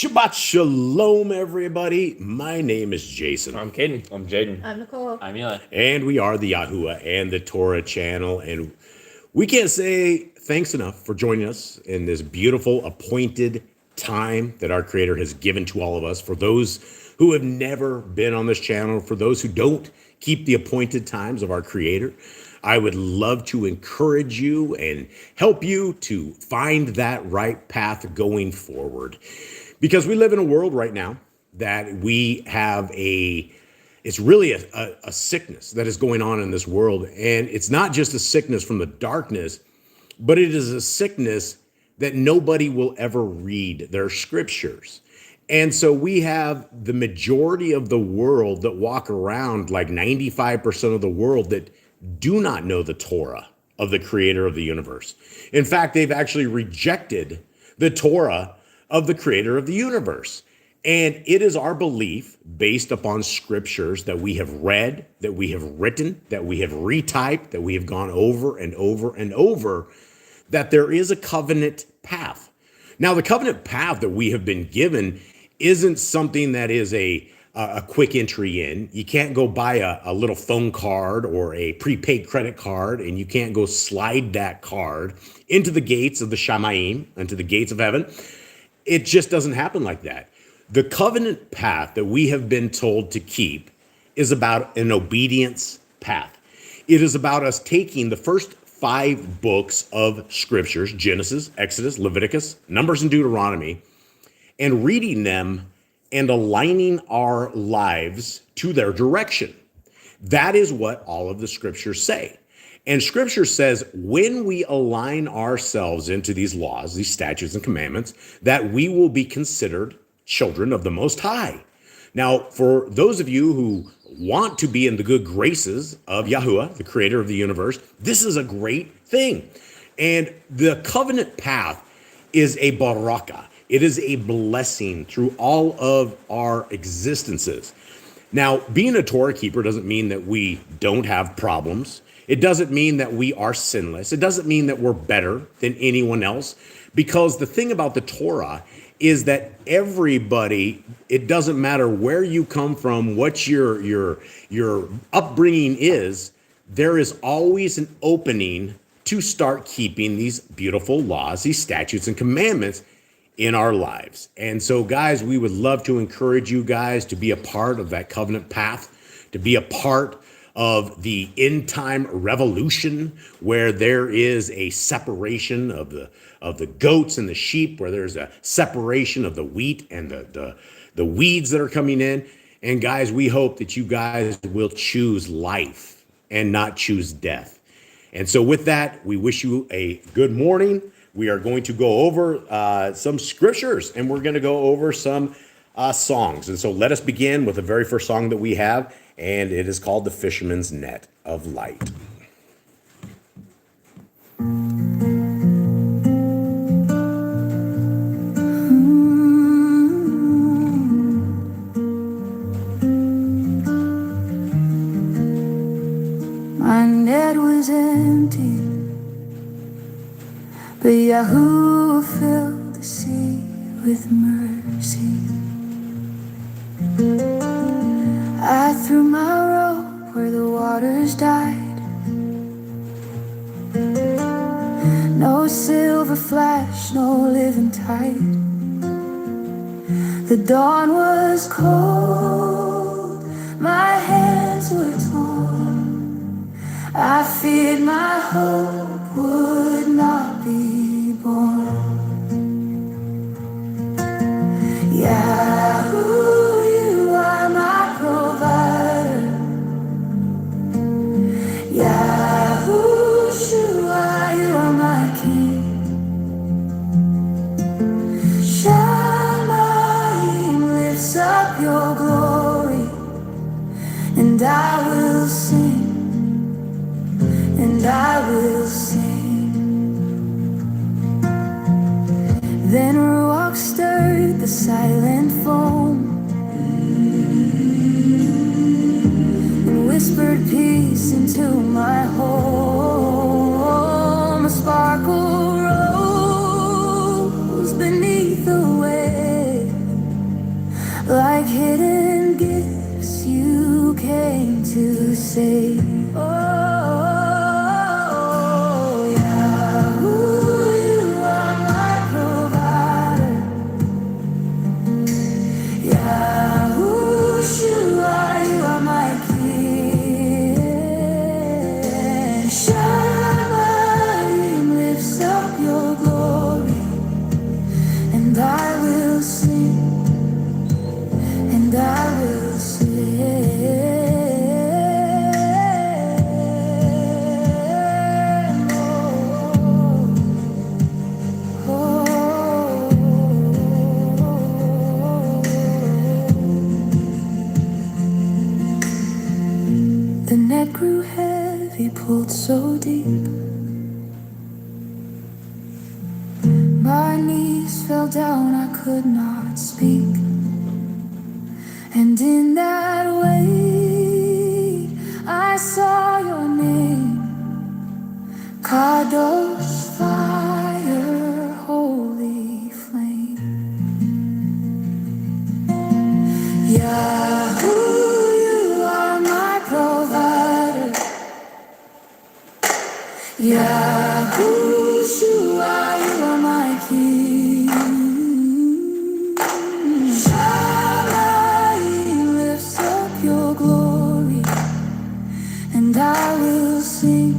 Shabbat Shalom, everybody. My name is Jason. I'm Caden. I'm Jaden. I'm Nicole. I'm Eli. And we are the Yahuwah and the Torah channel. And we can't say thanks enough for joining us in this beautiful appointed time that our Creator has given to all of us. For those who have never been on this channel, for those who don't keep the appointed times of our Creator, I would love to encourage you and help you to find that right path going forward. Because we live in a world right now that we have it's really a sickness that is going on in this world. And it's not just a sickness from the darkness, but it is a sickness that nobody will ever read their scriptures. And so we have the majority of the world that walk around, like 95% of the world, that do not know the Torah of the Creator of the universe. In fact, they've actually rejected the Torah of the Creator of the universe. And it is our belief, based upon scriptures that we have read, that we have written, that we have retyped, that we have gone over and over and over, that there is a covenant path. Now, the covenant path that we have been given isn't something that is a quick entry in. You can't go buy a little phone card or a prepaid credit card, and you can't go slide that card into the gates of the Shamayim, into the gates of heaven. It just doesn't happen like that. The covenant path that we have been told to keep is about an obedience path. It is about us taking the first 5 books of scriptures, Genesis, Exodus, Leviticus, Numbers, and Deuteronomy, and reading them and aligning our lives to their direction. That is what all of the scriptures say. And scripture says when we align ourselves into these laws, these statutes and commandments, that we will be considered children of the Most High. Now, for those of you who want to be in the good graces of Yahuwah, the Creator of the universe, this is a great thing. And the covenant path is a baraka. It is a blessing through all of our existences. Now, being a Torah keeper doesn't mean that we don't have problems. It doesn't mean that we are sinless. It doesn't mean that we're better than anyone else, because the thing about the Torah is that everybody, it doesn't matter where you come from, what your upbringing is, there is always an opening to start keeping these beautiful laws, these statutes and commandments in our lives. And so, guys, we would love to encourage you guys to be a part of that covenant path, to be a part of the end time revolution, where there is a separation of the goats and the sheep, where there's a separation of the wheat and the weeds that are coming in. And guys, we hope that you guys will choose life and not choose death. And so with that, we wish you a good morning. We are going to go over some scriptures, and we're going to go over some songs. And so let us begin with the very first song that we have, and it is called The Fisherman's Net of Light. My net was empty, but Yahuwah filled the sea with mercy. I threw my rope where the waters died. No silver flash, no living tide. The dawn was cold, my hands were torn. I feared my hope would not be born. Yahoo, you are my provider. Yahushua, you are my king. Shamayim lifts up your glory, and I will sing, and I will sing. Then Ruach stirred the silent foam and whispered peace into my home. A sparkle rose beneath the waves, heavy, pulled so deep. My knees fell down, I could not speak. And in that way, I saw your name, Kadosh, fire, holy flame. Yahoo, you are my provider. Yahushua, you are my king. Shaddai lifts up your glory, and I will sing,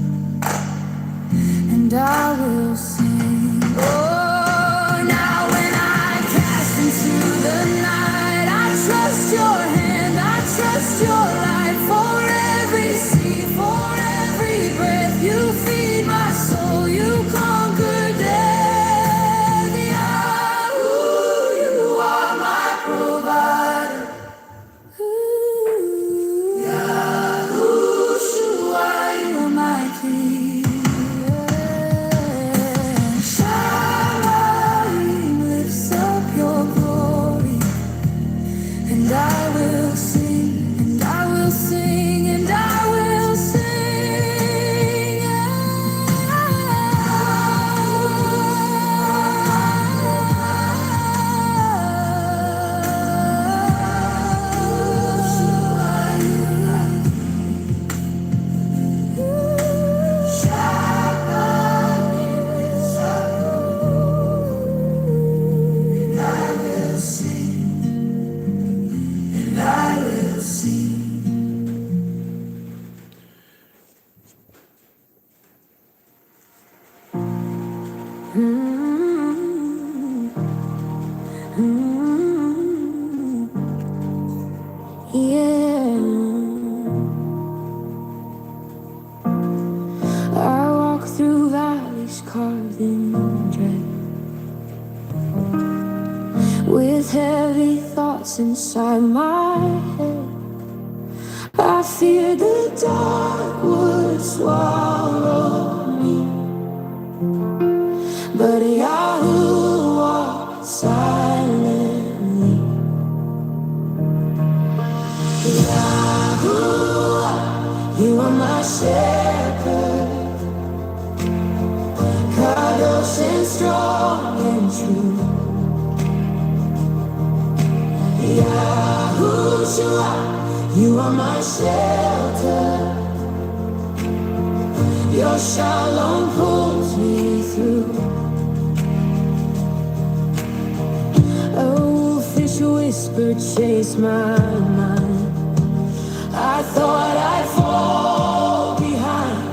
and I will sing. Oh, now when I cast into the night, I trust your hand, I trust your light. For every seed, for every breath, you feed my soul, you conquer death. Yahoo, you are my provider. Yahushua, you are my king. Shalom lifts up your glory, and I will sing, and I will sing, and I will sing. Yeah, I walk through valleys carved in dread, with heavy thoughts inside my head. I fear the dark would swallow me, but Yahoo walks silently. Yahoo, you are my shepherd, Kadosh and strong and true. Yahushua, you are my shelter, your shalom pulls me through. A wolfish whisper chased my mind, I thought I'd fall behind.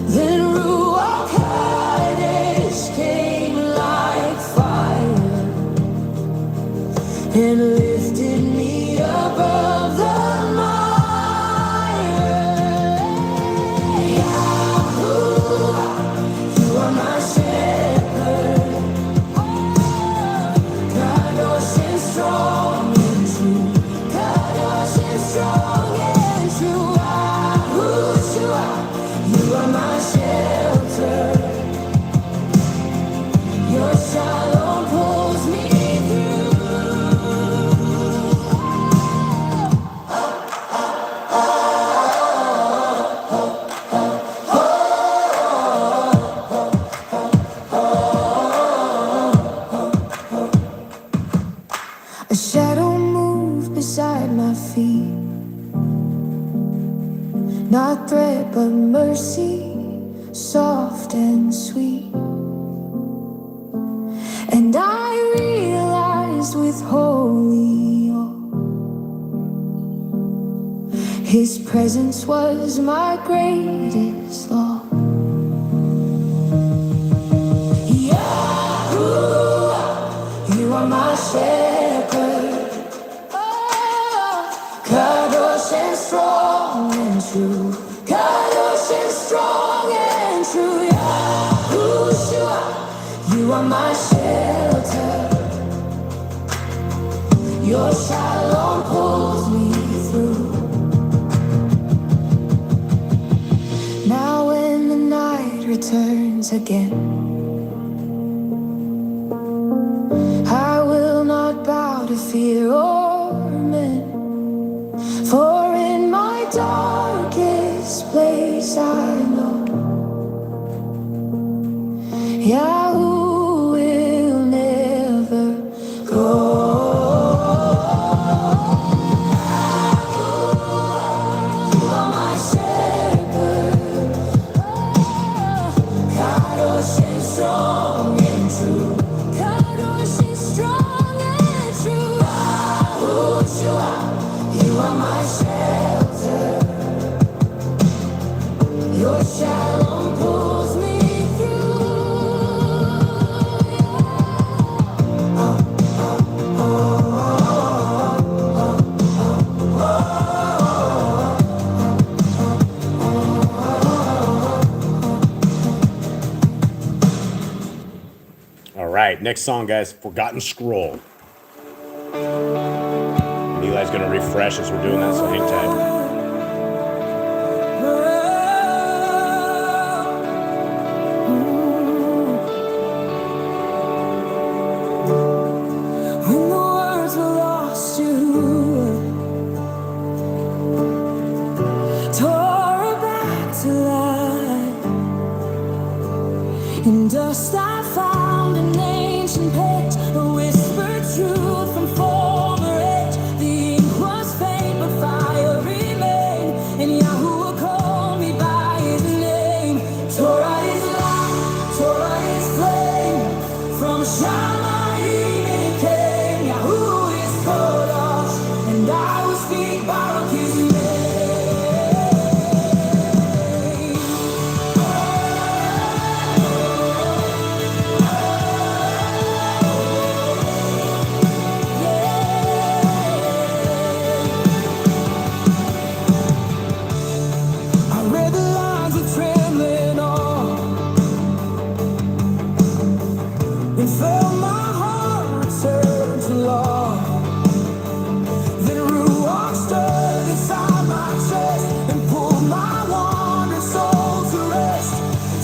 Then Ruach Kadesh came like fire and lifted me above the mire. Yahoo, you are my shepherd, Kadosh and strong and true. Kadosh and strong and true. Yahushua, you are my shelter, your shalom pulls me through. A shadow moved beside my feet, not threat but mercy, soft and sweet. And I realized with holy awe, His presence was my greatest law. Yahuwah, you are my shepherd, Kadosh and strong and true. Kadosh and strong and true. Yahushua, you are my shelter, your shalom pulls me through. returns again. I will not bow to fear or men, for in my darkest place I know Yahweh will never go. You are my shepherd, Kadosh and strong and true. Kadosh is strong and true. Yahushua, you are my shelter. Your shalom pulls me All right, next song, guys, Forgotten Scroll. And Eli's going to refresh as we're doing that, so hang tight. When the words were lost, you tore it back to life. In dust I found an ancient page, a whispered truth from former age. The ink was faint, but fire remained, and Yahuwah called me by his name. Torah is light, Torah is flame. From Shamayim it came. Yahuwah is Kodosh, and I will speak Baruch his name. I read the lines with trembling on, and felt my heart return to law. Then Ruach stirred inside my chest and pulled my wandering soul to rest.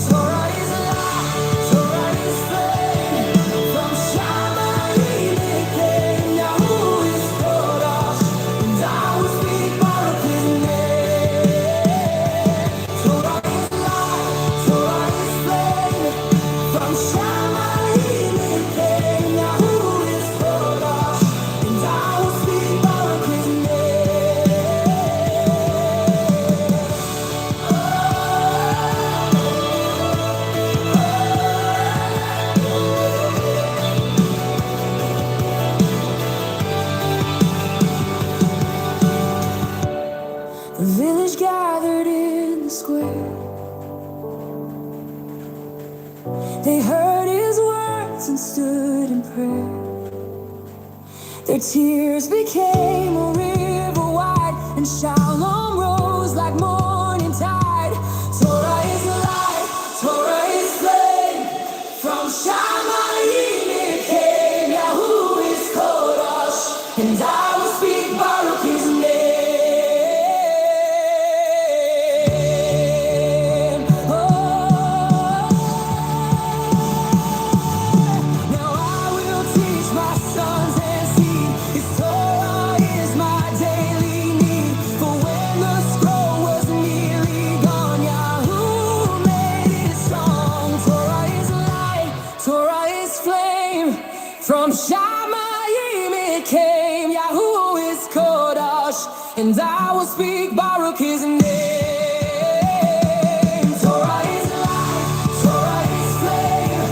Torah is light, Torah is flame. From Shamayim it came. Yahuwah is Kodosh, and I will speak Baruch his name. Torah is light, Torah is flame. From Shamayim it came. Yahuwah is Kodosh, and I will speak Baruch his name. The village gathered in the square. They heard his words and stood in prayer. Their tears became a river wide, and shalom rose like morning tide. Torah is light, Torah is flame. From Shamayim it came. Yahuwah is Kodosh, and I will speak Baruch his name. Oh, now I will teach my sons and seed. His Torah is my daily need. For when the scroll was nearly gone, Yahuwah made it strong. Torah is light, Torah is flame. From Shamayim it came. Yahuwah is Kodosh, and I will speak Baruch his name. Torah is light, Torah is flame.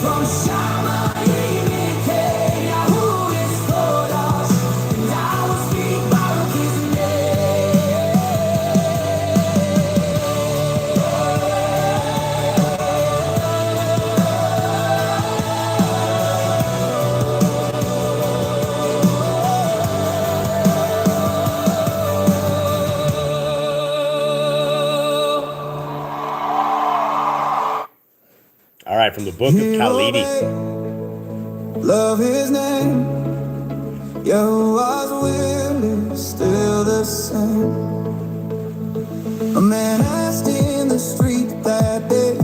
From Shamayim it came. Yahuwah is Kodosh, and I will speak Baruch his All right, from the book of Khalidi. Love his name. Yahuwah's will is still the same. A man asked in the street that day,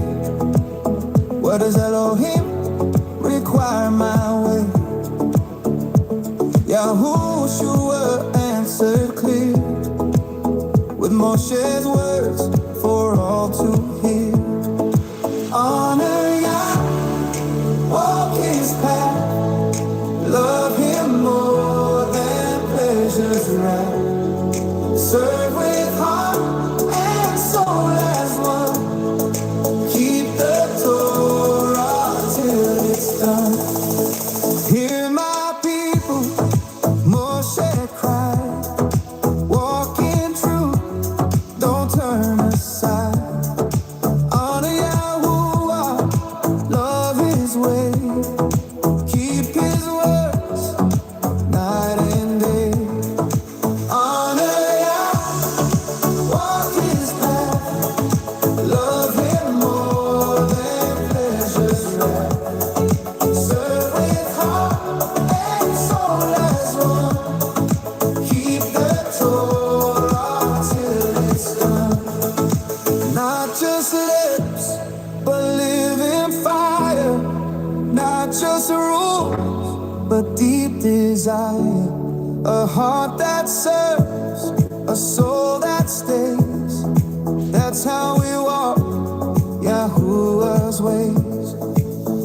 What does Elohim require my way? Yahushua answered clear with Moshe's words for all to hear. Honor Yah, walk his path, love him more than pleasures right. Serve with heart and soul as one. Keep the Torah till it's done. Hear my people, Moshe cried. Walk in truth, don't turn aside. Honor Yahuwah, love his way. Keep his words night and day. Honor Yah, walk his path. Love him more than pleasures right. Serve with heart and soul as one. Keep the Torah till it's done. Not just lips, but live in fire. Not just rules, but deep desire. A heart that serves, a soul that stays. That's how we walk Yahuwah's ways.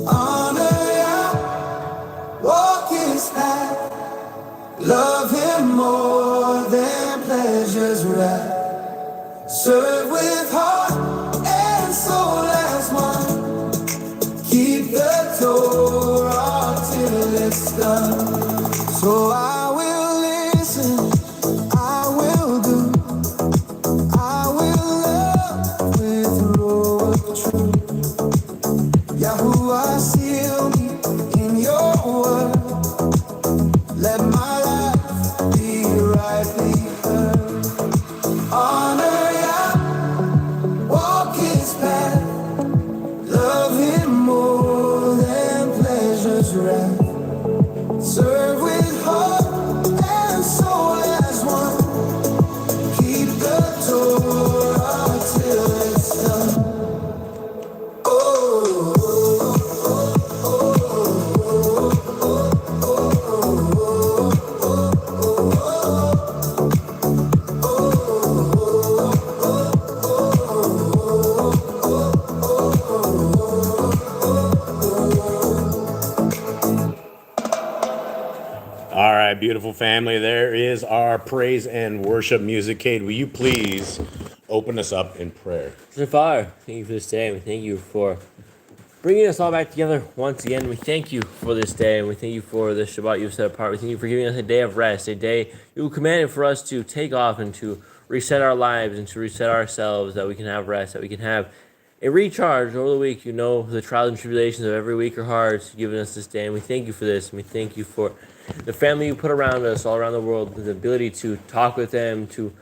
Honor Yah, walk his path. Love him more than pleasures right. Serve with heart and soul as one. Keep the Torah till it's done. So I will listen, I will do, I will love with row of truth. Yahuwah, seal me in your word. Let my life be rightly heard. Honor Yah, walk his path. Love him more than pleasures right. Serve with heart and soul as one. Keep the Torah till it's done. Oh, All right, beautiful family. There is our praise and worship music. Cade, will you please open us up in prayer? Dear Father, thank you for this day. We thank you for bringing us all back together once again. We thank you for this day, and we thank you for this Shabbat you've set apart. We thank you for giving us a day of rest, a day you commanded for us to take off and to reset our lives and to reset ourselves, that we can have rest, that we can have a recharge over the week. You know the trials and tribulations of every week are hard. So you've given us this day, and we thank you for this. And we thank you for the family you put around us all around the world, the ability to talk with them, to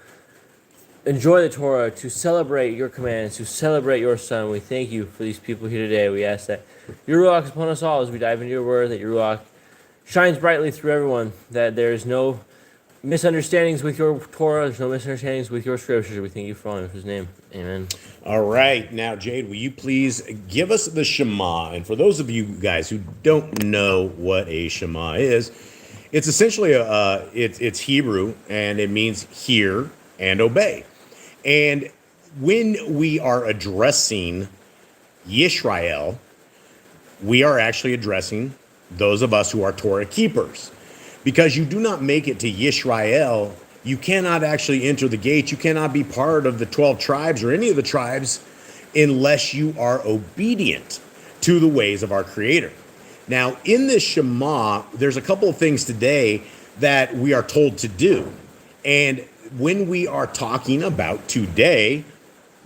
enjoy the Torah, to celebrate your commands, to celebrate your Son. We thank you for these people here today. We ask that your Ruach is upon us all as we dive into your word, that your Ruach shines brightly through everyone, that there is no misunderstandings with your Torah, there's no misunderstandings with your scriptures. We thank you for all in his name. Amen. All right. Now, Jade, will you please give us the Shema? And for those of you guys who don't know what a Shema is, it's essentially it's Hebrew, and it means hear and obey. And when we are addressing Yisrael, we are actually addressing those of us who are Torah keepers. Because you do not make it to Yisrael, you cannot actually enter the gates. You cannot be part of the 12 tribes or any of the tribes unless you are obedient to the ways of our Creator. Now, in this Shema, there's a couple of things today that we are told to do. And when we are talking about today,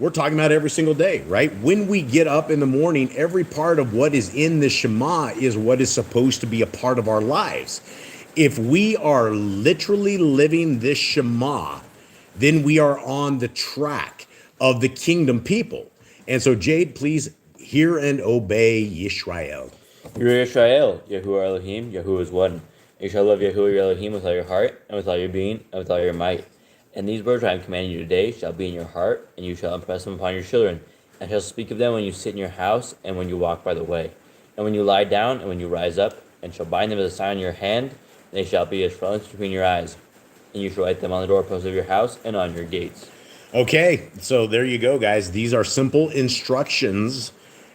we're talking about every single day, right? When we get up in the morning, every part of what is in the Shema is what is supposed to be a part of our lives. If we are literally living this Shema, then we are on the track of the kingdom people. And so, Jade, please hear and obey Yisrael. Hear Yisrael, Yahuwah Elohim, Yahuwah is one. You shall love Yahuwah your Elohim with all your heart, and with all your being, and with all your might. And these words I am commanding you today shall be in your heart, and you shall impress them upon your children. and shall speak of them when you sit in your house, and when you walk by the way, and when you lie down, and when you rise up, and shall bind them as a sign in your hand, and they shall be as frontlets between your eyes. And you shall write them on the doorposts of your house and on your gates. Okay, so there you go, guys. These are simple instructions.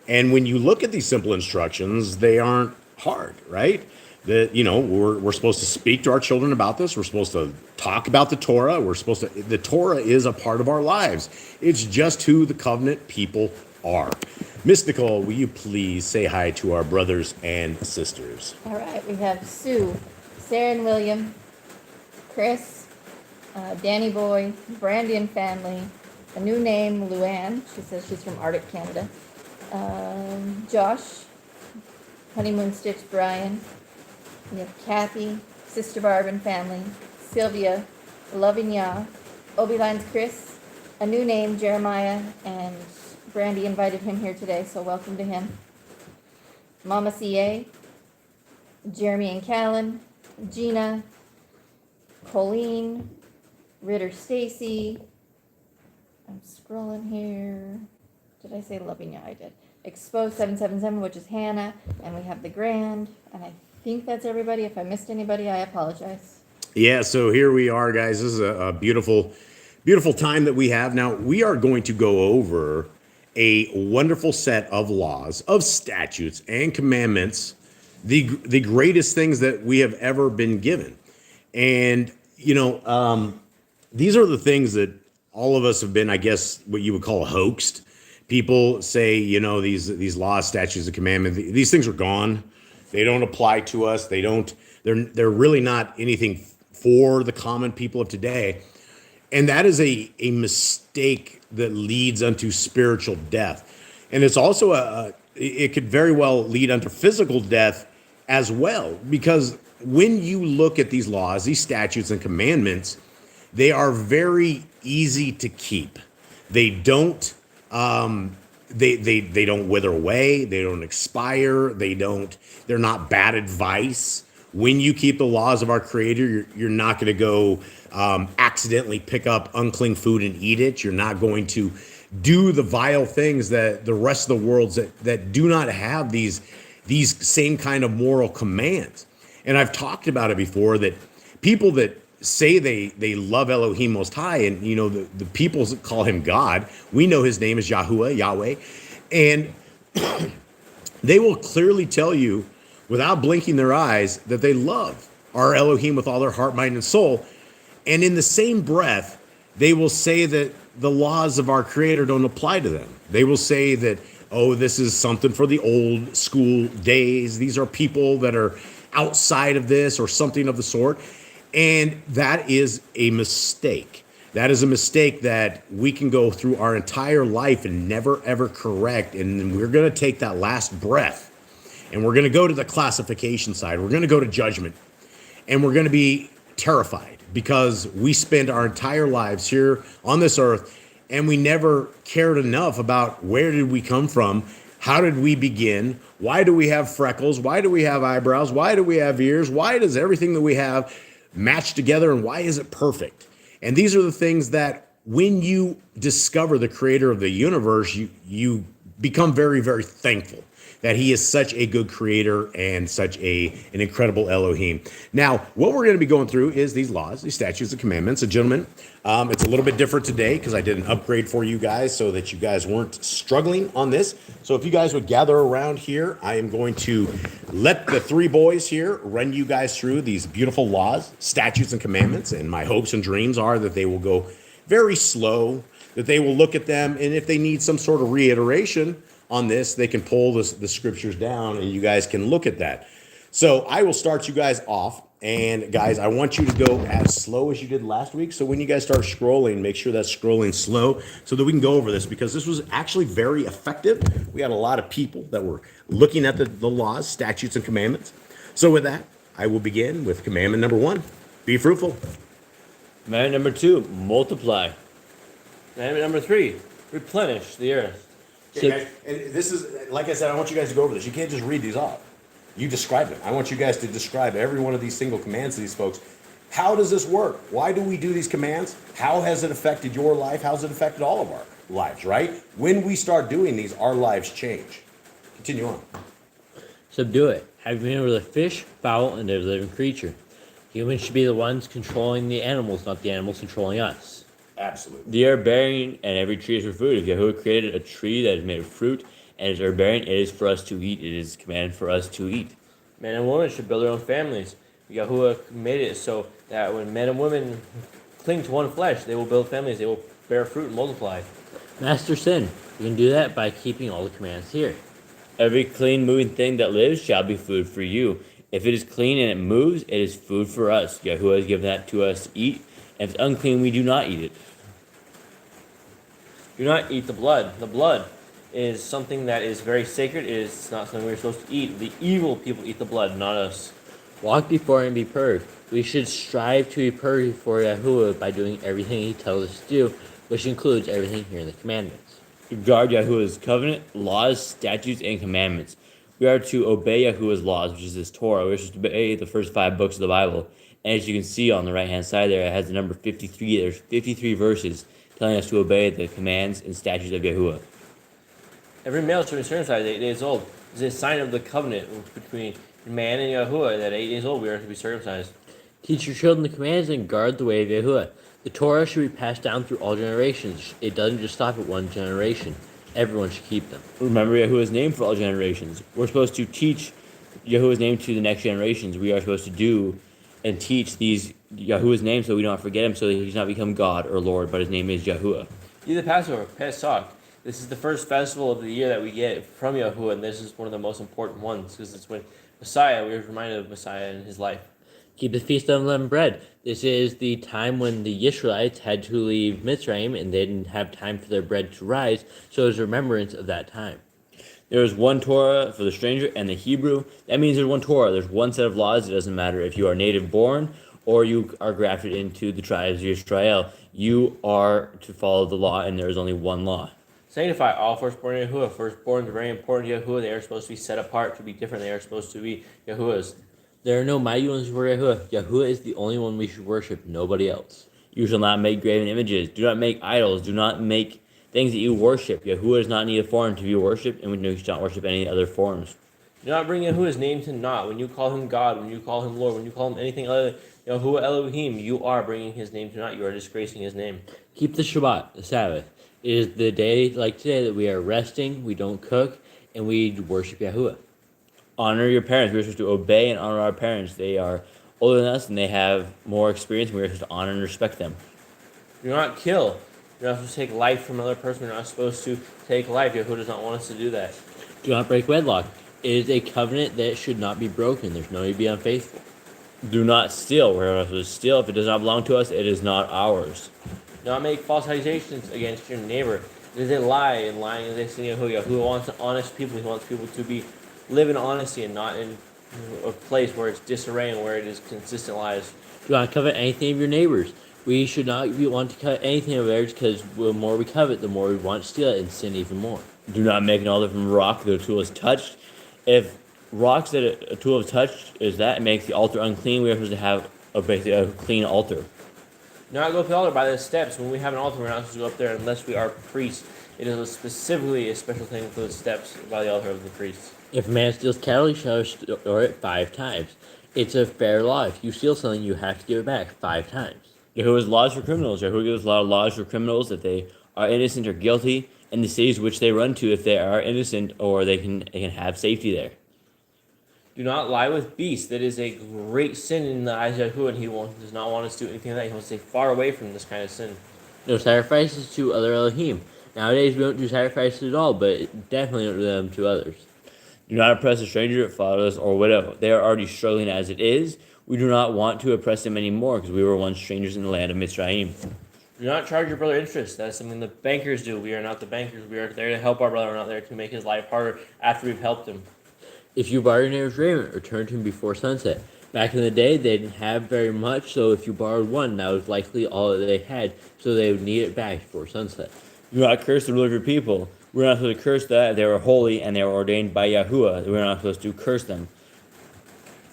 And when you look at these simple instructions, they aren't hard, right? That, you know, we're supposed to speak to our children about this. We're supposed to talk about the Torah. The Torah is a part of our lives. It's just who the covenant people are. Miss Nicole, will you please say hi to our brothers and sisters? All right, we have Sue, Sarah and William, Chris, Danny Boy, Brandy and family, a new name, Luann. She says she's from Arctic, Canada. Josh, Honeymoon Stitch, Brian. We have Kathy, Sister Barb and family, Sylvia, Loving Yah, Obi-Line's Chris, a new name, Jeremiah, and Brandy invited him here today, so welcome to him. Mama CA, Jeremy and Callan, Gina, Colleen, Ritter Stacy. I'm scrolling here. Did I say Loving Yah? I did. Exposed 777, which is Hannah, and we have the Grand, and I think that's everybody. If I missed anybody, I apologize. Yeah, so here we are, guys. This is a beautiful, beautiful time that we have. Now, we are going to go over a wonderful set of laws, of statutes, and commandments, the greatest things that we have ever been given. And, you know, these are the things that all of us have been, I guess, what you would call hoaxed. People say, you know, these laws, statutes, and commandments, these things are gone. They don't apply to us. They're really not anything for the common people of today. And that is a mistake that leads unto spiritual death. And it's also it could very well lead unto physical death as well. Because when you look at these laws, these statutes and commandments, they are very easy to keep. They don't they don't wither away. They don't expire. They're not bad advice. When you keep the laws of our Creator, you're not going to go accidentally pick up unclean food and eat it. You're not going to do the vile things that the rest of the world that do not have these same kind of moral commands. And I've talked about it before, that people that say they love Elohim Most High, and you know the people call him God. We know his name is Yahweh, and they will clearly tell you without blinking their eyes that they love our Elohim with all their heart, mind, and soul. And in the same breath, they will say that the laws of our Creator don't apply to them. They will say that, oh, this is something for the old school days. These are people that are outside of this or something of the sort. And that is a mistake. That is a mistake that we can go through our entire life and never, ever correct. And we're going to take that last breath and we're going to go to the classification side. We're going to go to judgment, and we're going to be terrified because we spend our entire lives here on this earth and we never cared enough about where did we come from? How did we begin? Why do we have freckles? Why do we have eyebrows? Why do we have ears? Why does everything that we have match together, and why is it perfect? And these are the things that when you discover the Creator of the universe, you become very, very thankful that he is such a good Creator and such an incredible Elohim. Now, what we're going to be going through is these laws, these statutes and commandments. And gentlemen, it's a little bit different today because I did an upgrade for you guys so that you guys weren't struggling on this. So if you guys would gather around here, I am going to let the three boys here run you guys through these beautiful laws, statutes, and commandments. And my hopes and dreams are that they will go very slow, that they will look at them, and if they need some sort of reiteration on this, they can pull the scriptures down and you guys can look at that. So I will start you guys off. And guys, I want you to go as slow as you did last week. So when you guys start scrolling, make sure that's scrolling slow so that we can go over this, because this was actually very effective. We had a lot of people that were looking at the laws, statutes, and commandments. So with that, I will begin with commandment number 1, be fruitful. Commandment number 2, multiply. Commandment number 3, replenish the earth. Okay, guys, and this is, like I said, I want you guys to go over this. You can't just read these off. You describe them. I want you guys to describe every one of these single commands to these folks. How does this work? Why do we do these commands? How has it affected your life? How has it affected all of lives, right? When we start doing these, our lives change. Continue on. Subdue it. Have dominion over the fish, fowl, and every living creature. Humans should be the ones controlling the animals, not the animals controlling us. Absolutely. The herb bearing and every tree is for food. If Yahuwah created a tree that is made of fruit and is herb bearing, it is for us to eat. It is commanded for us to eat. Men and women should build their own families. Yahuwah made it so that when men and women cling to one flesh, they will build families, they will bear fruit and multiply. Master sin. You can do that by keeping all the commands here. Every clean moving thing that lives shall be food for you. If it is clean and it moves, it is food for us. Yahuwah has given that to us to eat. And if it's unclean, we do not eat it. Do not eat the blood. The blood is something that is very sacred. It is not something we're supposed to eat. The evil people eat the blood, not us. Walk before and be purged. We should strive to be purged before Yahuwah by doing everything He tells us to do, which includes everything here in the commandments. To guard Yahuwah's covenant, laws, statutes, and commandments. We are to obey Yahuwah's laws, which is His Torah. We're supposed to obey the first 5 books of the Bible. And as you can see on the right-hand side there, it has the number 53. There's 53 verses telling us to obey the commands and statutes of Yahuwah. Every male should be circumcised at 8 days old. It's a sign of the covenant between man and Yahuwah that at 8 days old we are to be circumcised. Teach your children the commands and guard the way of Yahuwah. The Torah should be passed down through all generations. It doesn't just stop at one generation. Everyone should keep them. Remember Yahuwah's name for all generations. We're supposed to teach Yahuwah's name to the next generations. We are supposed to do and teach these Yahuwah's name so we don't forget Him, so that He does not become God or Lord, but His name is Yahuwah. Eat the Passover, Pesach. This is the first festival of the year that we get from Yahuwah, and this is one of the most important ones because it's when Messiah, we are reminded of Messiah and His life. Keep the Feast of Unleavened Bread. This is the time when the Israelites had to leave Mitzrayim and they didn't have time for their bread to rise, so it's a remembrance of that time. There is one Torah for the stranger and the Hebrew. That means there's one Torah. There's one set of laws. It doesn't matter if you are native born or you are grafted into the tribes of Israel. You are to follow the law, and there is only one law. Sanctify all firstborn Yahuwah. Firstborn is very important to Yahuwah. They are supposed to be set apart to be different. They are supposed to be Yahuwah's. There are no mighty ones for Yahuwah. Yahuwah is the only one we should worship, nobody else. You shall not make graven images. Do not make idols. Do not make things that you worship. Yahuwah does not need a form to be worshipped, and we know you should not worship any other forms. Do not bring Yahuwah's name to naught. When you call Him God, when you call Him Lord, when you call Him anything other than Yahuwah Elohim, you are bringing His name to naught. You are disgracing His name. Keep the Shabbat, the Sabbath. It is the day like today that we are resting, we don't cook, and we worship Yahuwah. Honor your parents. We're supposed to obey and honor our parents. They are older than us and they have more experience, and we're supposed to honor and respect them. Do not kill. You're not supposed to take life from another person. You're not supposed to take life. Yahuwah does not want us to do that. Do not break wedlock. It is a covenant that should not be broken. There's no need to be unfaithful. Do not steal. We're not supposed to steal. If it does not belong to us, it is not ours. Do not make false accusations against your neighbor. It is a lie, and lying is against Yahuwah. Yahuwah wants honest people. He wants people to live in honesty and not in a place where it's disarray and where it is consistent lies. Do not covet anything of your neighbors. We should not want to covet anything of theirs, because the more we covet, the more we want to steal it and sin even more. Do not make an altar from rock that a tool is touched. If rocks that a tool is touched is that, it makes the altar unclean. We are supposed to have basically a clean altar. Do not go up the altar by the steps. When we have an altar, we're not supposed to go up there unless we are priests. It is specifically a special thing for the steps by the altar of the priests. If a man steals cattle, he shall restore it 5 times. It's a fair law. If you steal something, you have to give it back 5 times. Yahuwah's laws for criminals. Yahuwah gives a lot of laws for criminals if they are innocent or guilty, and the cities which they run to if they are innocent, or they can have safety there. Do not lie with beasts. That is a great sin in the eyes of Yahuwah, and He does not want us to do anything like that. He wants to stay far away from this kind of sin. No sacrifices to other Elohim. Nowadays, we don't do sacrifices at all, but definitely don't do them to others. Do not oppress a stranger, fatherless, or widow. They are already struggling as it is. We do not want to oppress them anymore, because we were once strangers in the land of Mitzrayim. Do not charge your brother interest. That is something the bankers do. We are not the bankers. We are there to help our brother. We're not there to make his life harder after we've helped him. If you borrow your neighbor's raiment, return to him before sunset. Back in the day, they didn't have very much, so if you borrowed one, that was likely all that they had, so they would need it back before sunset. Do not curse the ruler of your people. We're not supposed to curse that. They were holy and they were ordained by Yahuwah. We're not supposed to curse them.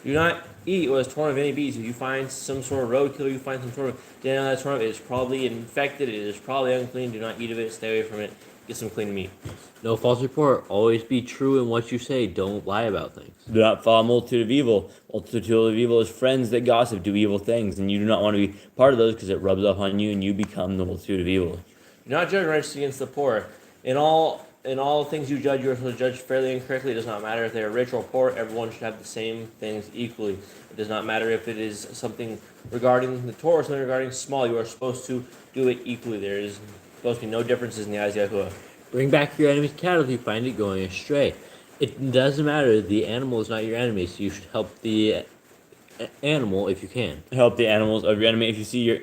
Do not eat what is torn of any beast. If you find some sort of roadkill, you find some sort of dead animal that's torn of it, it's probably infected, it is probably unclean. Do not eat of it, stay away from it, get some clean meat. No false report. Always be true in what you say. Don't lie about things. Do not follow a multitude of evil. Multitude of evil is friends that gossip, do evil things, and you do not want to be part of those because it rubs off on you and you become the multitude of evil. Do not judge righteously against the poor. In all things you judge, you are supposed to judge fairly and correctly. It does not matter if they are rich or poor. Everyone should have the same things equally. It does not matter if it is something regarding the Torah or something regarding small. You are supposed to do it equally. There is supposed to be no differences in the eyes of Yahuwah. Bring back your enemy's cattle if you find it going astray. It doesn't matter. The animal is not your enemy, so you should help the animal if you can. Help the animals of your enemy. If you see your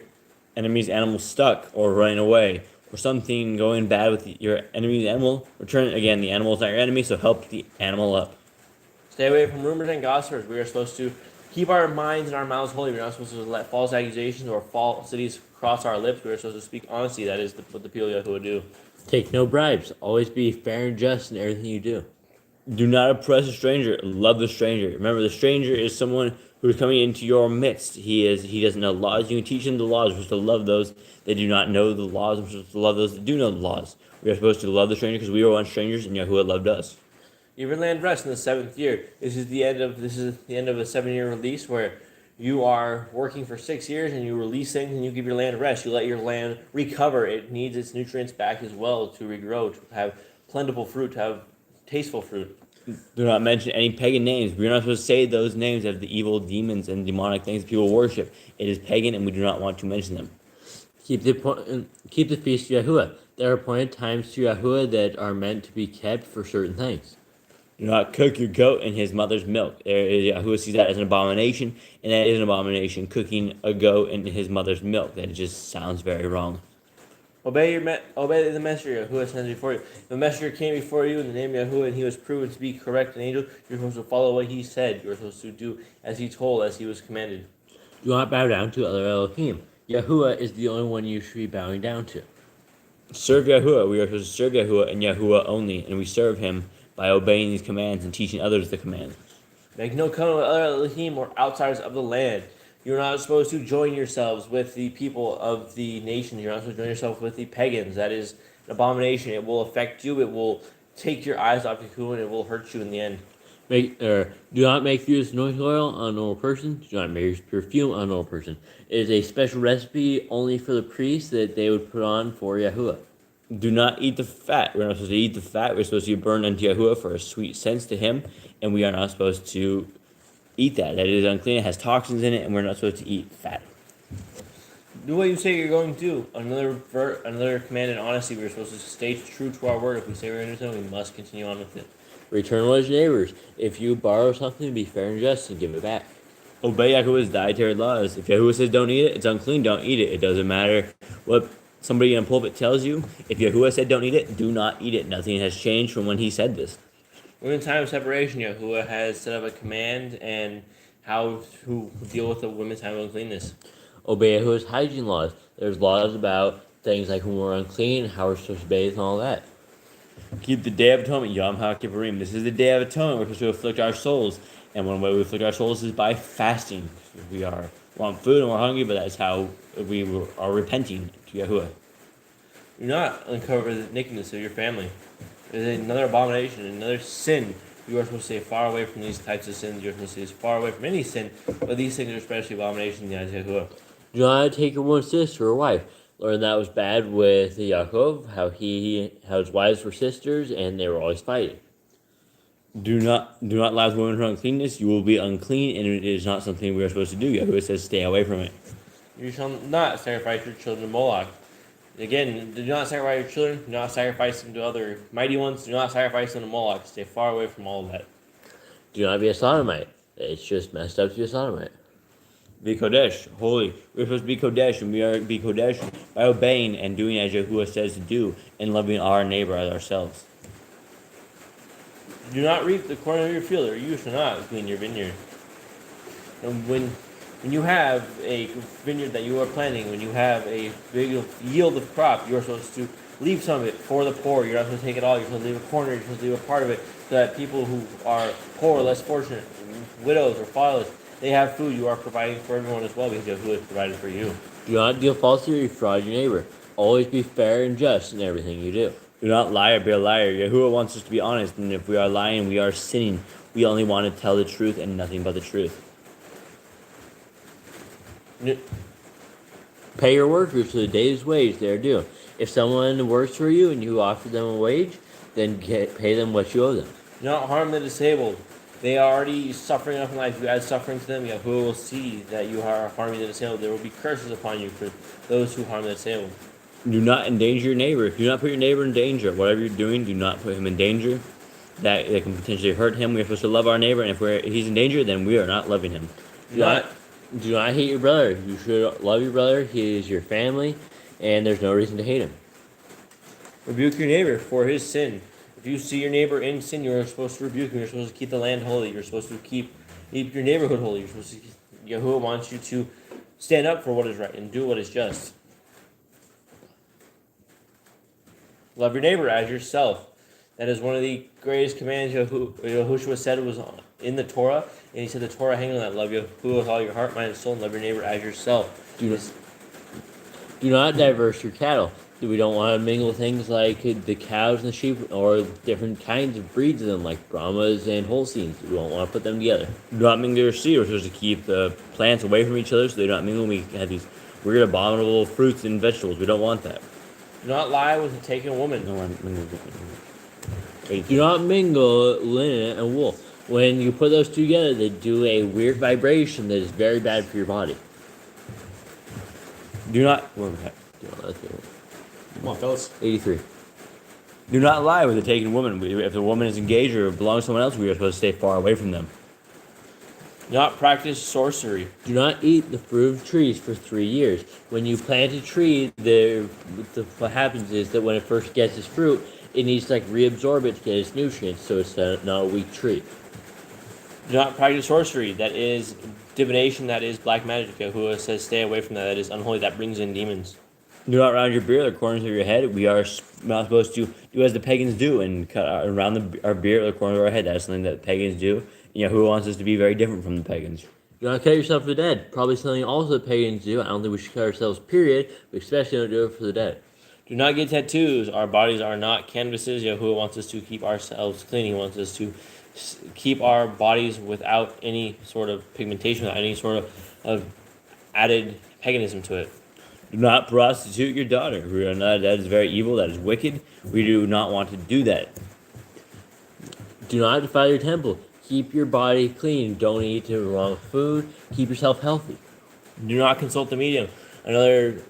enemy's animal stuck or running away or something going bad with your enemy's animal, return it. Again, the animal is not your enemy, so help the animal up. Stay away from rumors and gossipers. We are supposed to keep our minds and our mouths holy. We are not supposed to let false accusations or falsities cross our lips. We are supposed to speak honesty. That is what the people of Yahuwah do. Take no bribes. Always be fair and just in everything you do. Do not oppress a stranger. Love the stranger. Remember, the stranger is someone who is coming into your midst. He doesn't know laws. You can teach him the laws. We're supposed to love those that do not know the laws. We're supposed to love those that do know the laws. We are supposed to love the stranger because we were once strangers and Yahuwah loved us. Your land rests in the 7th year. This is the end of a 7-year release where you are working for 6 years and you release things and you give your land rest. You let your land recover. It needs its nutrients back as well to regrow, to have plentiful fruit, to have tasteful fruit. Do not mention any pagan names. We are not supposed to say those names of the evil demons and demonic things people worship. It is pagan and we do not want to mention them. Keep the feast to Yahuwah. There are appointed times to Yahuwah that are meant to be kept for certain things. Do not cook your goat in his mother's milk. Yahuwah sees that as an abomination, and that is an abomination, cooking a goat in his mother's milk. That just sounds very wrong. Obey the messenger Yahuwah sends before you. If the messenger came before you in the name of Yahuwah and he was proven to be correct an angel, you're supposed to follow what he said. You're supposed to do as he told, as he was commanded. Do not bow down to other Elohim. Yahuwah is the only one you should be bowing down to. Serve Yahuwah. We are supposed to serve Yahuwah and Yahuwah only, and we serve him by obeying these commands and teaching others the commands. Make no covenant with other Elohim or outsiders of the land. You're not supposed to join yourselves with the people of the nations. You're not supposed to join yourself with the pagans. That is an abomination. It will affect you. It will take your eyes off Yahuwah and it will hurt you in the end. Do not make use of anointing oil on a normal person. Do not make use of perfume on a normal person. It is a special recipe only for the priests that they would put on for Yahuwah. Do not eat the fat. We're not supposed to eat the fat. We're supposed to be burned unto Yahuwah for a sweet sense to him, and we are not supposed to eat that. That is unclean. It has toxins in it, and we're not supposed to eat fat. Do what you say you're going to do. Another command in honesty. We're supposed to stay true to our word. If we say we're going to do something, we must continue on with it. Return what is neighbors. If you borrow something, be fair and just and give it back. Obey Yahuwah's dietary laws. If Yahuwah says don't eat it, it's unclean. Don't eat it. It doesn't matter what somebody in a pulpit tells you. If Yahuwah said don't eat it, do not eat it. Nothing has changed from when he said this. We're in time of separation. Yahuwah has set up a command and how to deal with the women's time of uncleanness. Obey Yahuwah's hygiene laws. There's laws about things like when we're unclean, how we're supposed to bathe, and all that. Keep the Day of Atonement, Yom HaKippurim. This is the Day of Atonement. We're supposed to afflict our souls. And one way we afflict our souls is by fasting. We want food and we're hungry, but that's how we are repenting to Yahuwah. Do not uncover the nakedness of your family. It is another abomination, another sin. You are supposed to stay far away from these types of sins. You are supposed to stay far away from any sin, but these things are especially abominations in the eyes of Yahuwah. Do not take your one sister or wife. Learn that was bad with Yaakov, how his wives were sisters and they were always fighting. Do not lie with women who are uncleanness. You will be unclean, and it is not something we are supposed to do. Yahuwah says stay away from it. You shall not sacrifice your children to Moloch. Again, do not sacrifice your children. Do not sacrifice them to other mighty ones. Do not sacrifice them to Moloch. Stay far away from all of that. Do not be a sodomite. It's just messed up to be a sodomite. Be Kodesh, holy. We're supposed to be Kodesh, and we are be Kodesh by obeying and doing as Yahuwah says to do, and loving our neighbor as ourselves. Do not reap the corn of your field, or you shall not glean your vineyard. And when you have a vineyard that you are planting, when you have a big yield of crop, you are supposed to leave some of it for the poor. You're not supposed to take it all. You're supposed to leave a corner. You're supposed to leave a part of it so that people who are poor, less fortunate, widows or fatherless, they have food. You are providing for everyone as well because Yahuwah is provided for you. Do not deal falsely or defraud your neighbor. Always be fair and just in everything you do. Do not lie or be a liar. Yahuwah wants us to be honest, and if we are lying, we are sinning. We only want to tell the truth and nothing but the truth. Pay your workers for the day's wage they are due. If someone works for you and you offer them a wage, then pay them what you owe them. Do not harm the disabled. They are already suffering enough in life. You add suffering to them, Yahuwah will see that you are harming the disabled. There will be curses upon you for those who harm the disabled. Do not endanger your neighbor. Do not put your neighbor in danger. Whatever you're doing, do not put him in danger. That can potentially hurt him. We're supposed to love our neighbor, and if he's in danger, then we are not loving him. Do not hate your brother. You should love your brother. He is your family, and there's no reason to hate him. Rebuke your neighbor for his sin. If you see your neighbor in sin, you are supposed to rebuke him. You're supposed to keep the land holy. You're supposed to keep your neighborhood holy. You're supposed to. Yahuwah wants you to stand up for what is right and do what is just. Love your neighbor as yourself. That is one of the greatest commands Yahushua said was in the Torah. And he said the Torah hang on that. Love Yahuwah with all your heart, mind, and soul, and love your neighbor as yourself. Do not diverse your cattle. We don't want to mingle things like the cows and the sheep or different kinds of breeds of them, like Brahmas and Holsteins. We don't want to put them together. Do not mingle your seed. We're supposed to keep the plants away from each other so they don't mingle. We have these weird, abominable fruits and vegetables. We don't want that. Do not lie with a taken woman. Do not mingle linen and wool. When you put those together, they do a weird vibration that is very bad for your body. Do not. Come on, fellas. 83. Do not lie with a taken woman. If the woman is engaged or belongs to someone else, we are supposed to stay far away from them. Do not practice sorcery. Do not eat the fruit of trees for 3 years. When you plant a tree, what happens is that when it first gets its fruit, it needs to reabsorb it to get its nutrients, so it's not a weak tree. Do not practice sorcery. That is divination. That is black magic. Yahuwah says stay away from that. That is unholy. That brings in demons. Do not round your beard or the corners of your head. We are not supposed to do as the pagans do and cut around our beard or the corner of our head. That's something that pagans do. Yahuwah wants us to be very different from the pagans. Do not cut yourself for the dead. Probably something also the pagans do. I don't think we should cut ourselves, period, but especially don't do it for the dead. Do not get tattoos. Our bodies are not canvases. Yahuwah wants us to keep ourselves clean. He wants us to keep our bodies without any sort of pigmentation, without any sort of added paganism to it. Do not prostitute your daughter. That is very evil. That is wicked. We do not want to do that. Do not defile your temple. Keep your body clean. Don't eat the wrong food. Keep yourself healthy. Do not consult the medium. Another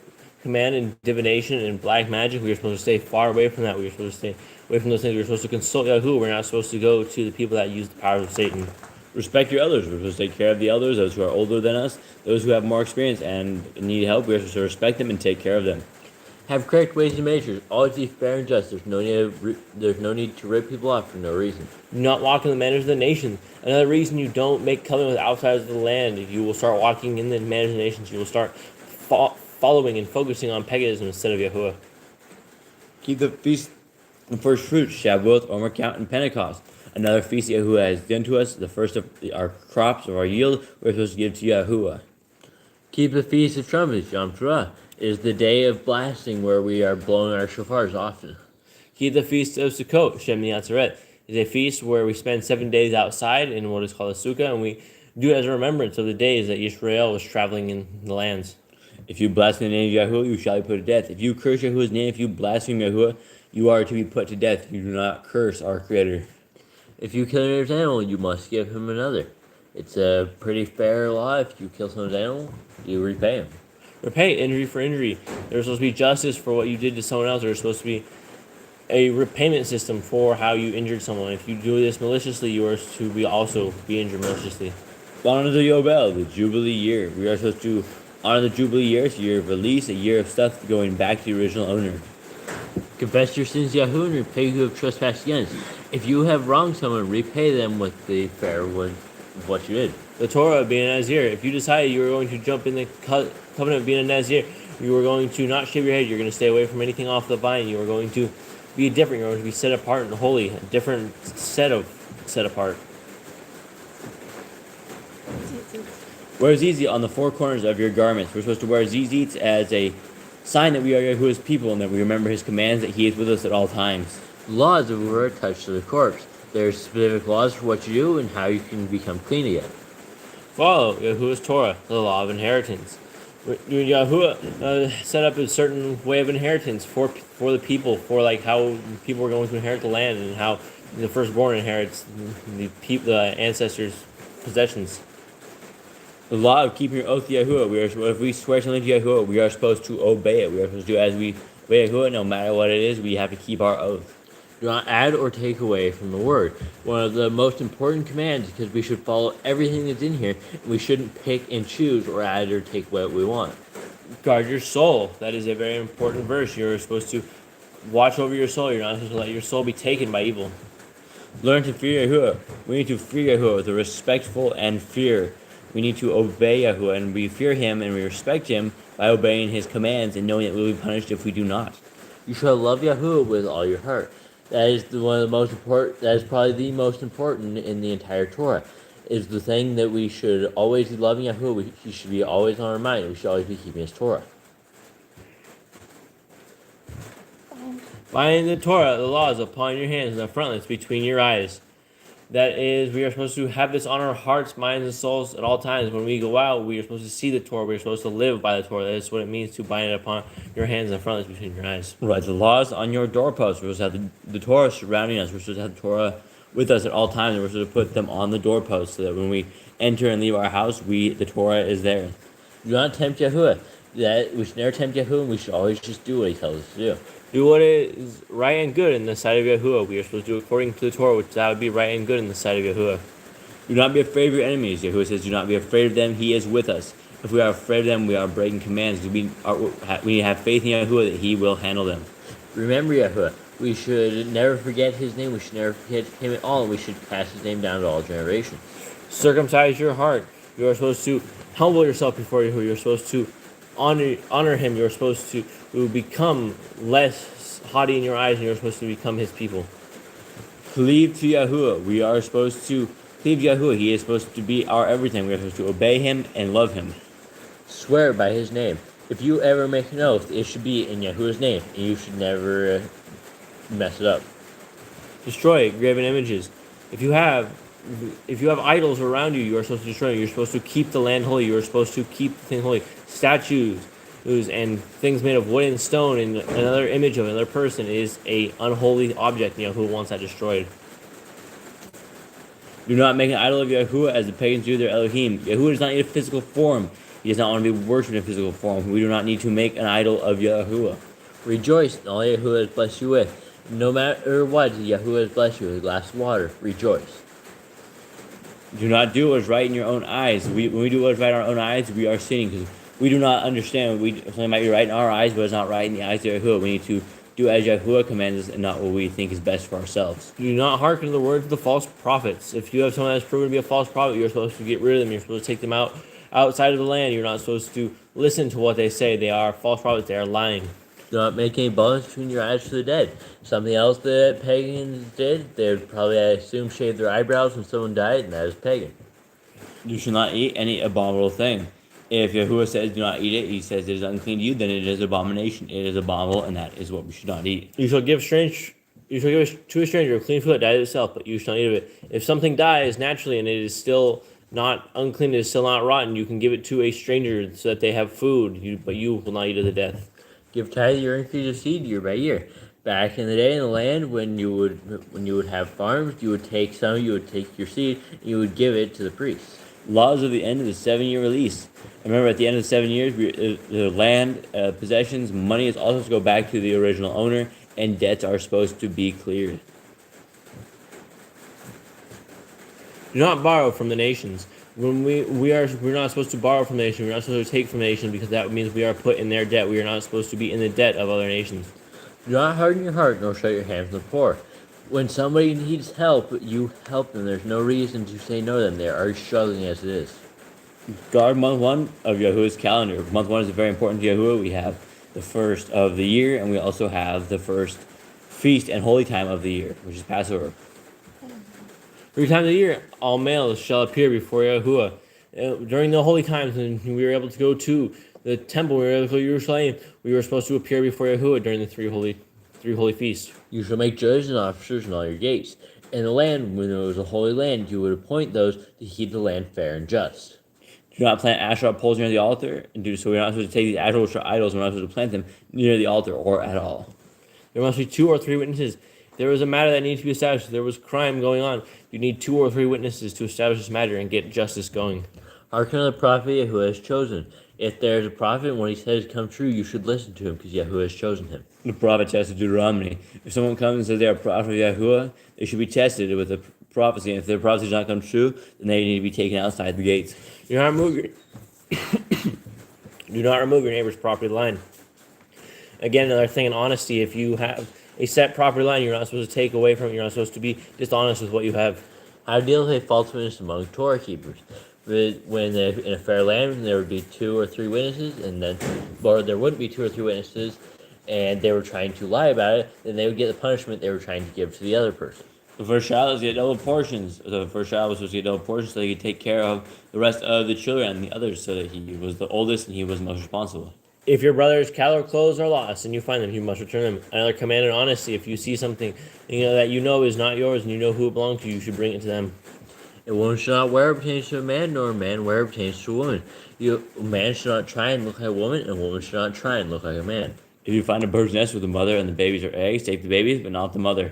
command in divination and black magic. We are supposed to stay far away from that. We are supposed to stay away from those things. We're supposed to consult Yahuwah. We're not supposed to go to the people that use the power of Satan. Respect your elders. We're supposed to take care of the elders, those who are older than us, those who have more experience and need help. We're supposed to respect them and take care of them. Have correct ways and measures. Always be fair and just. There's no need to rip people off for no reason. Do not walk in the manners of the nations. Another reason you don't make covenant with outsiders of the land. If you will start walking in the manners of the nations, you will start following and focusing on paganism instead of Yahuwah. Keep the feast of first fruits, Shavuot, Omer Count, and Pentecost. Another feast Yahuwah has done to us, the first of our crops of our yield, we're supposed to give to Yahuwah. Keep the Feast of Trumpets, Yom Teruah, is the day of blasting where we are blowing our shofars often. Keep the feast of Sukkot, Shem Yatzeret, is a feast where we spend 7 days outside in what is called a sukkah, and we do it as a remembrance of the days that Israel was traveling in the lands. If you blaspheme the name of Yahuwah, you shall be put to death. If you curse Yahuwah's name, if you blaspheme Yahuwah, you are to be put to death. You do not curse our Creator. If you kill another's animal, you must give him another. It's a pretty fair law. If you kill someone's animal, you repay him. Repay injury for injury. There's supposed to be justice for what you did to someone else. There's supposed to be a repayment system for how you injured someone. If you do this maliciously, you are to be also be injured maliciously. Honor the Yobel, the Jubilee year. We are supposed to honor the Jubilee year. It's a year of release, a year of stuff going back to the original owner. Confess your sins to Yahuwah and repay who have trespassed against. If you have wronged someone, repay them with the fair of what you did. The Torah being a Nazir. If you decide you are going to jump in the covenant of being a Nazir, You are going to not shave your head. You're going to stay away from anything off the vine. You are going to be different. You're going to be set apart and holy. A different set apart. Wear tzitzit on the four corners of your garments. We're supposed to wear tzitzit as a sign that we are Yahuwah's people and that we remember his commands, that he is with us at all times. Laws of were touched to the corpse. There are specific laws for what you do and how you can become clean again. Follow Yahuwah's Torah, the law of inheritance. Yahuwah set up a certain way of inheritance for the people, for like how people are going to inherit the land and how the firstborn inherits the ancestors' possessions. The law of keeping your oath to Yahuwah. If we swear something to Yahuwah, we are supposed to obey it. We are supposed to do as we obey Yahuwah, no matter what it is, we have to keep our oath. Do not add or take away from the word. One of the most important commands, because we should follow everything that's in here, and we shouldn't pick and choose or add or take what we want. Guard your soul. That is a very important verse. You're supposed to watch over your soul. You're not supposed to let your soul be taken by evil. Learn to fear Yahuwah. We need to fear Yahuwah with a respectful and fear. We need to obey Yahuwah, and we fear him and we respect him by obeying his commands and knowing that we will be punished if we do not. You shall love Yahuwah with all your heart. That is one of the most important. That is probably the most important in the entire Torah. Is the thing that we should always be loving Yahuwah. He should be always on our mind. We should always be keeping his Torah. Bind the Torah, the laws, upon your hands and the frontlets between your eyes. That is, we are supposed to have this on our hearts, minds, and souls at all times. When we go out, we are supposed to see the Torah. We are supposed to live by the Torah. That is what it means to bind it upon your hands and frontlets between your eyes. Right, the laws on your doorposts. We're supposed to have the Torah surrounding us. We're supposed to have the Torah with us at all times. And we're supposed to put them on the doorposts so that when we enter and leave our house, the Torah is there. Do not tempt Yahuwah. We should never tempt Yahuwah, and we should always just do what he tells us to do. Do what is right and good in the sight of Yahuwah. We are supposed to do according to the Torah, which that would be right and good in the sight of Yahuwah. Do not be afraid of your enemies. Yahuwah says, do not be afraid of them. He is with us. If we are afraid of them, we are breaking commands. We need to have faith in Yahuwah that he will handle them. Remember Yahuwah. We should never forget his name. We should never forget him at all. We should pass his name down to all generations. Circumcise your heart. You are supposed to humble yourself before Yahuwah. You're supposed to honor him. You're supposed to become less haughty in your eyes, and you're supposed to become his people. Cleave to Yahuwah. We are supposed to cleave to Yahuwah. He is supposed to be our everything. We are supposed to obey him and love him. Swear by his name. If you ever make an oath, it should be in Yahuwah's name, and you should never mess it up. Destroy graven images. If you have idols around you, you are supposed to destroy them. You're supposed to keep the land holy. You are supposed to keep the thing holy. Statues and things made of wood and stone and another image of another person is a unholy object. Yahuwah wants that destroyed. Do not make an idol of Yahuwah as the pagans do their Elohim. Yahuwah does not need a physical form. He does not want to be worshipped in a physical form. We do not need to make an idol of Yahuwah. Rejoice in all Yahuwah has blessed you with. No matter what Yahuwah has blessed you with, a glass of water. Rejoice. Do not do what is right in your own eyes. When we do what is right in our own eyes, we are sinning because we do not understand. Something might be right in our eyes, but it's not right in the eyes of Yahuwah. We need to do as Yahuwah commands us and not what we think is best for ourselves. Do not hearken to the words of the false prophets. If you have someone that's proven to be a false prophet, you're supposed to get rid of them. You're supposed to take them outside of the land. You're not supposed to listen to what they say. They are false prophets. They are lying. Do not make any bonds between your eyes to the dead. Something else that pagans did, they would probably, I assume, shave their eyebrows when someone died, and that is pagan. You shall not eat any abominable thing. If Yahuwah says do not eat it, he says it is unclean to you, then it is abomination. It is abominable, and that is what we should not eat. You shall give to a stranger a clean food that died itself, but you shall not eat of it. If something dies naturally and it is still not unclean, it is still not rotten, you can give it to a stranger so that they have food, but you will not eat of the death. Give tithe your increase of seed year by year. Back in the day in the land, when you would have farms, you would take your seed, and you would give it to the priests. Laws of the end of the 7-year release. Remember, at the end of the 7 years, the land, possessions, money is also supposed to go back to the original owner, and debts are supposed to be cleared. Do not borrow from the nations. When we're not supposed to borrow from the nation. We're not supposed to take from the nation because that means we are put in their debt. We are not supposed to be in the debt of other nations. Do not harden your heart, nor shut your hands from the poor. When somebody needs help, you help them. There's no reason to say no to them. They are struggling as it is. Guard month 1 of Yahuwah's calendar. Month 1 is very important to Yahuwah. We have the first of the year, and we also have the first feast and holy time of the year, which is Passover. Every time of the year, all males shall appear before Yahuwah. During the holy times, when we were able to go to the temple, we were able to go to Jerusalem, we were supposed to appear before Yahuwah during the three holy feasts. You shall make judges and officers in all your gates. In the land, when it was a holy land, you would appoint those to keep the land fair and just. Do not plant Asherah poles near the altar, and do so. We're not supposed to take these Asherah idols. We're not supposed to plant them near the altar or at all. There must be 2 or 3 witnesses. There was a matter that needed to be established. There was crime going on. You need 2 or 3 witnesses to establish this matter and get justice going. Hearken to the prophet Yahuwah has chosen. If there is a prophet and what he says come true, you should listen to him, because Yahuwah has chosen him. The prophet tested Deuteronomy. If someone comes and says they are a prophet of Yahuwah, they should be tested with a prophecy. And if their prophecy does not come true, then they need to be taken outside the gates. Do not remove your neighbor's property line. Again, another thing in honesty, if you have a set property line, you're not supposed to take away from it. You're not supposed to be dishonest with what you have. How to deal with a false witness among Torah keepers. When in a fair land, there would be 2 or 3 witnesses, or there wouldn't be 2 or 3 witnesses, and they were trying to lie about it, then they would get the punishment they were trying to give to the other person. The first child was to get double portions. The first child was supposed to get double portions so he could take care of the rest of the children and the others, so that he was the oldest and he was most responsible. If your brother's cattle or clothes are lost and you find them, you must return them. Another command in honesty, if you see something that you know is not yours and you know who it belongs to, you should bring it to them. A woman shall not wear what pertains to a man, nor a man wear what pertains to a woman. A man should not try and look like a woman, and a woman should not try and look like a man. If you find a bird's nest with the mother and the babies are eggs, take the babies, but not the mother.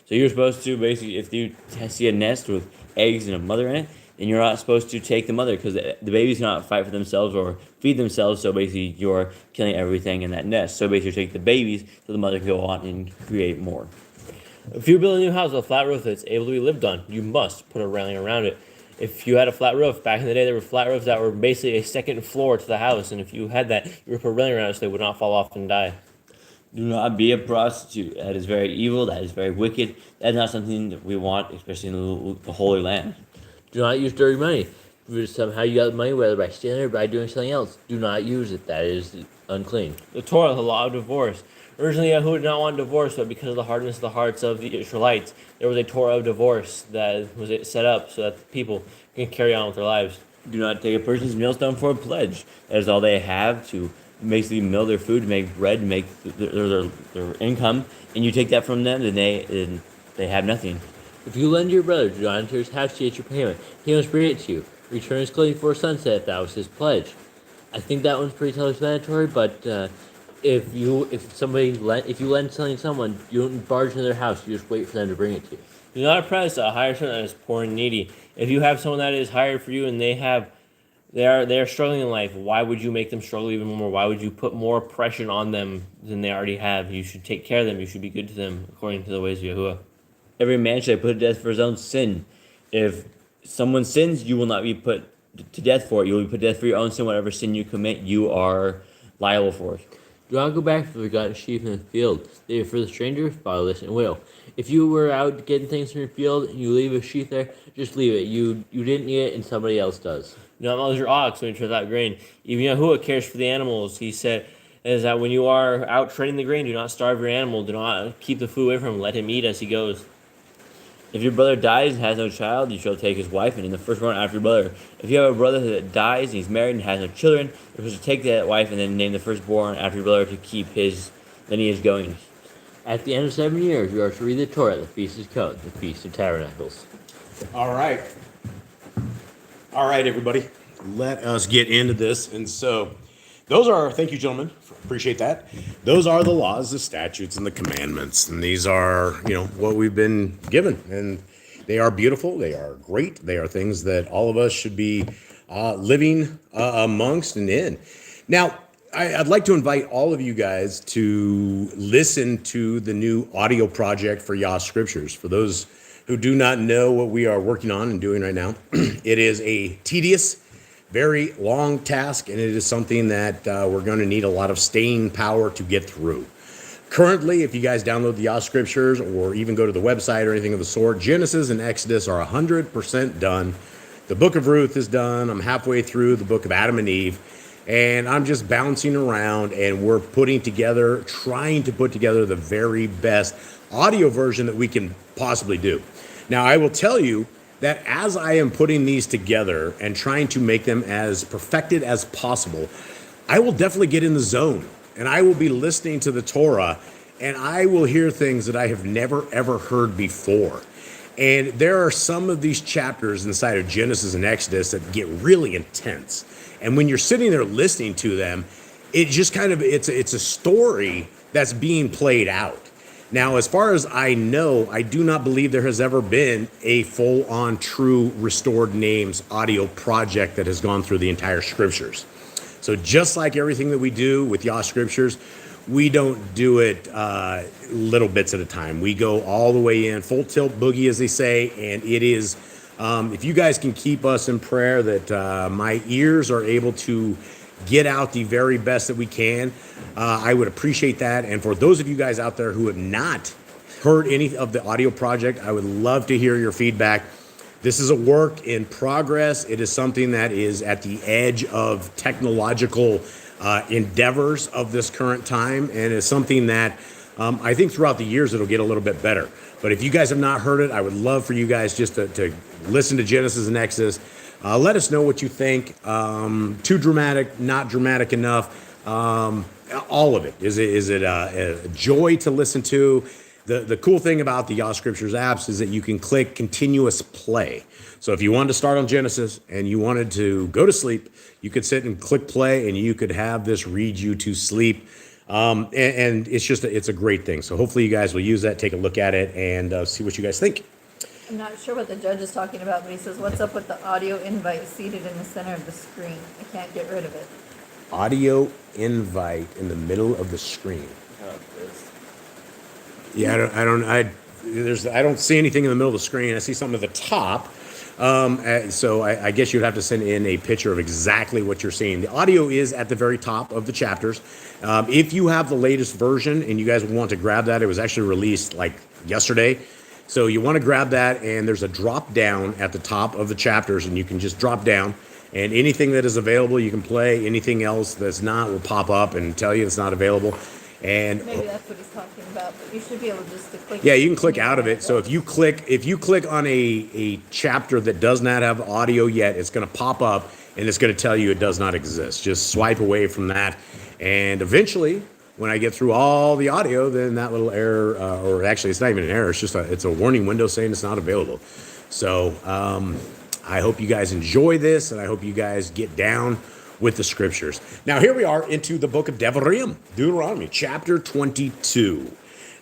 So you're supposed to basically, if you see a nest with eggs and a mother in it, then you're not supposed to take the mother, because the babies cannot fight for themselves or feed themselves. So basically, you're killing everything in that nest. So basically, you take the babies so the mother can go on and create more. If you build a new house with a flat roof that's able to be lived on, you must put a railing around it. If you had a flat roof, back in the day there were flat roofs that were basically a second floor to the house, and if you had that, you would put a railing around it so they would not fall off and die. Do not be a prostitute. That is very evil. That is very wicked. That is not something that we want, especially in the Holy Land. Do not use dirty money. If somehow you got the money, whether by stealing it or by doing something else, do not use it. That is unclean. The Torah, the law of divorce. Originally, Yahuwah did not want divorce, but because of the hardness of the hearts of the Israelites, there was a Torah of divorce that was set up so that the people can carry on with their lives. Do not take a person's millstone for a pledge. That is all they have to basically mill their food, to make bread, to make their income, and you take that from them, then they have nothing. If you lend your brother, do not enter his house to get your payment. He must bring it to you. Return his clothing before sunset if that was his pledge. I think that one's pretty self-explanatory, but if you lend something to someone, you don't barge into their house. You just wait for them to bring it to you. Do not oppress a hired servant that is poor and needy. If you have someone that is hired for you and they are struggling in life, why would you make them struggle even more? Why would you put more oppression on them than they already have? You should take care of them. You should be good to them according to the ways of Yahuwah. Every man shall be put to death for his own sin. If someone sins, you will not be put to death for it. You will be put to death for your own sin. Whatever sin you commit, you are liable for it. Do not go back for the forgotten sheep in the field. They are for the stranger, fatherless, and widow. If you were out getting things from your field and you leave a sheep there, just leave it. You didn't need it and somebody else does. Do not muzzle your ox when you tread out grain. Even Yahuwah cares for the animals. He said, is that when you are out treading the grain, do not starve your animal. Do not keep the food away from him. Let him eat as he goes. If your brother dies and has no child, you shall take his wife and in the firstborn after your brother. If you have a brother that dies and he's married and has no children, you're supposed to take that wife and then name the firstborn after your brother to keep his lineage going. At the end of 7 years, you are to read the Torah, the Feast of Coat, the Feast of Tabernacles. All right. All right, everybody. Let us get into this. And so those are, thank you, gentlemen. Appreciate that. Those are the laws, the statutes, and the commandments. And these are, what we've been given. And they are beautiful. They are great. They are things that all of us should be living amongst and in. Now, I'd like to invite all of you guys to listen to the new audio project for Yah Scriptures. For those who do not know what we are working on and doing right now, it is a tedious, very long task, and it is something that we're going to need a lot of staying power to get through. Currently, if you guys download the Yah Scriptures or even go to the website or anything of the sort, Genesis and Exodus are 100% done. The book of Ruth is done. I'm halfway through the book of Adam and Eve, and I'm just bouncing around, and we're trying to put together the very best audio version that we can possibly do. Now, I will tell you that as I am putting these together and trying to make them as perfected as possible, I will definitely get in the zone, and I will be listening to the Torah, and I will hear things that I have never, ever heard before. And there are some of these chapters inside of Genesis and Exodus that get really intense. And when you're sitting there listening to them, it just kind of, it's a story that's being played out. Now, as far as I know, I do not believe there has ever been a full-on true Restored Names audio project that has gone through the entire scriptures. So just like everything that we do with Yah scriptures, we don't do it little bits at a time. We go all the way in, full tilt boogie, as they say, and it is, if you guys can keep us in prayer that my ears are able to get out the very best that we can, I would appreciate that. And for those of you guys out there who have not heard any of the audio project, I would love to hear your feedback. This is a work in progress. It is something that is at the edge of technological endeavors of this current time, and it's something that I think throughout the years it'll get a little bit better. But if you guys have not heard it, I would love for you guys just to listen to Genesis and Exodus. Let us know what you think. Too dramatic, not dramatic enough. All of it. Is it a joy to listen to? The cool thing about the Yah Scriptures apps is that you can click continuous play. So if you wanted to start on Genesis and you wanted to go to sleep, you could sit and click play, and you could have this read you to sleep. And it's a great thing. So hopefully you guys will use that, take a look at it, and see what you guys think. I'm not sure what the judge is talking about, but he says, what's up with the audio invite seated in the center of the screen? I can't get rid of it. Audio invite in the middle of the screen. Yeah, I don't see anything in the middle of the screen. I see something at the top. So I guess you'd have to send in a picture of exactly what you're seeing. The audio is at the very top of the chapters. If you have the latest version and you guys want to grab that, it was actually released like yesterday. So you want to grab that, and there's a drop down at the top of the chapters, and you can just drop down, and anything that is available you can play. Anything else that's not will pop up and tell you it's not available. And maybe that's what he's talking about, but you should be able just to click. Yeah, you can click out of it. So if you click on a chapter that does not have audio yet, it's going to pop up and it's going to tell you it does not exist. Just swipe away from that, and eventually, when I get through all the audio, then that little error, or actually it's not even an error, it's a warning window saying it's not available. So I hope you guys enjoy this, and I hope you guys get down with the scriptures. Now, here we are into the book of Deuteronomy, chapter 22.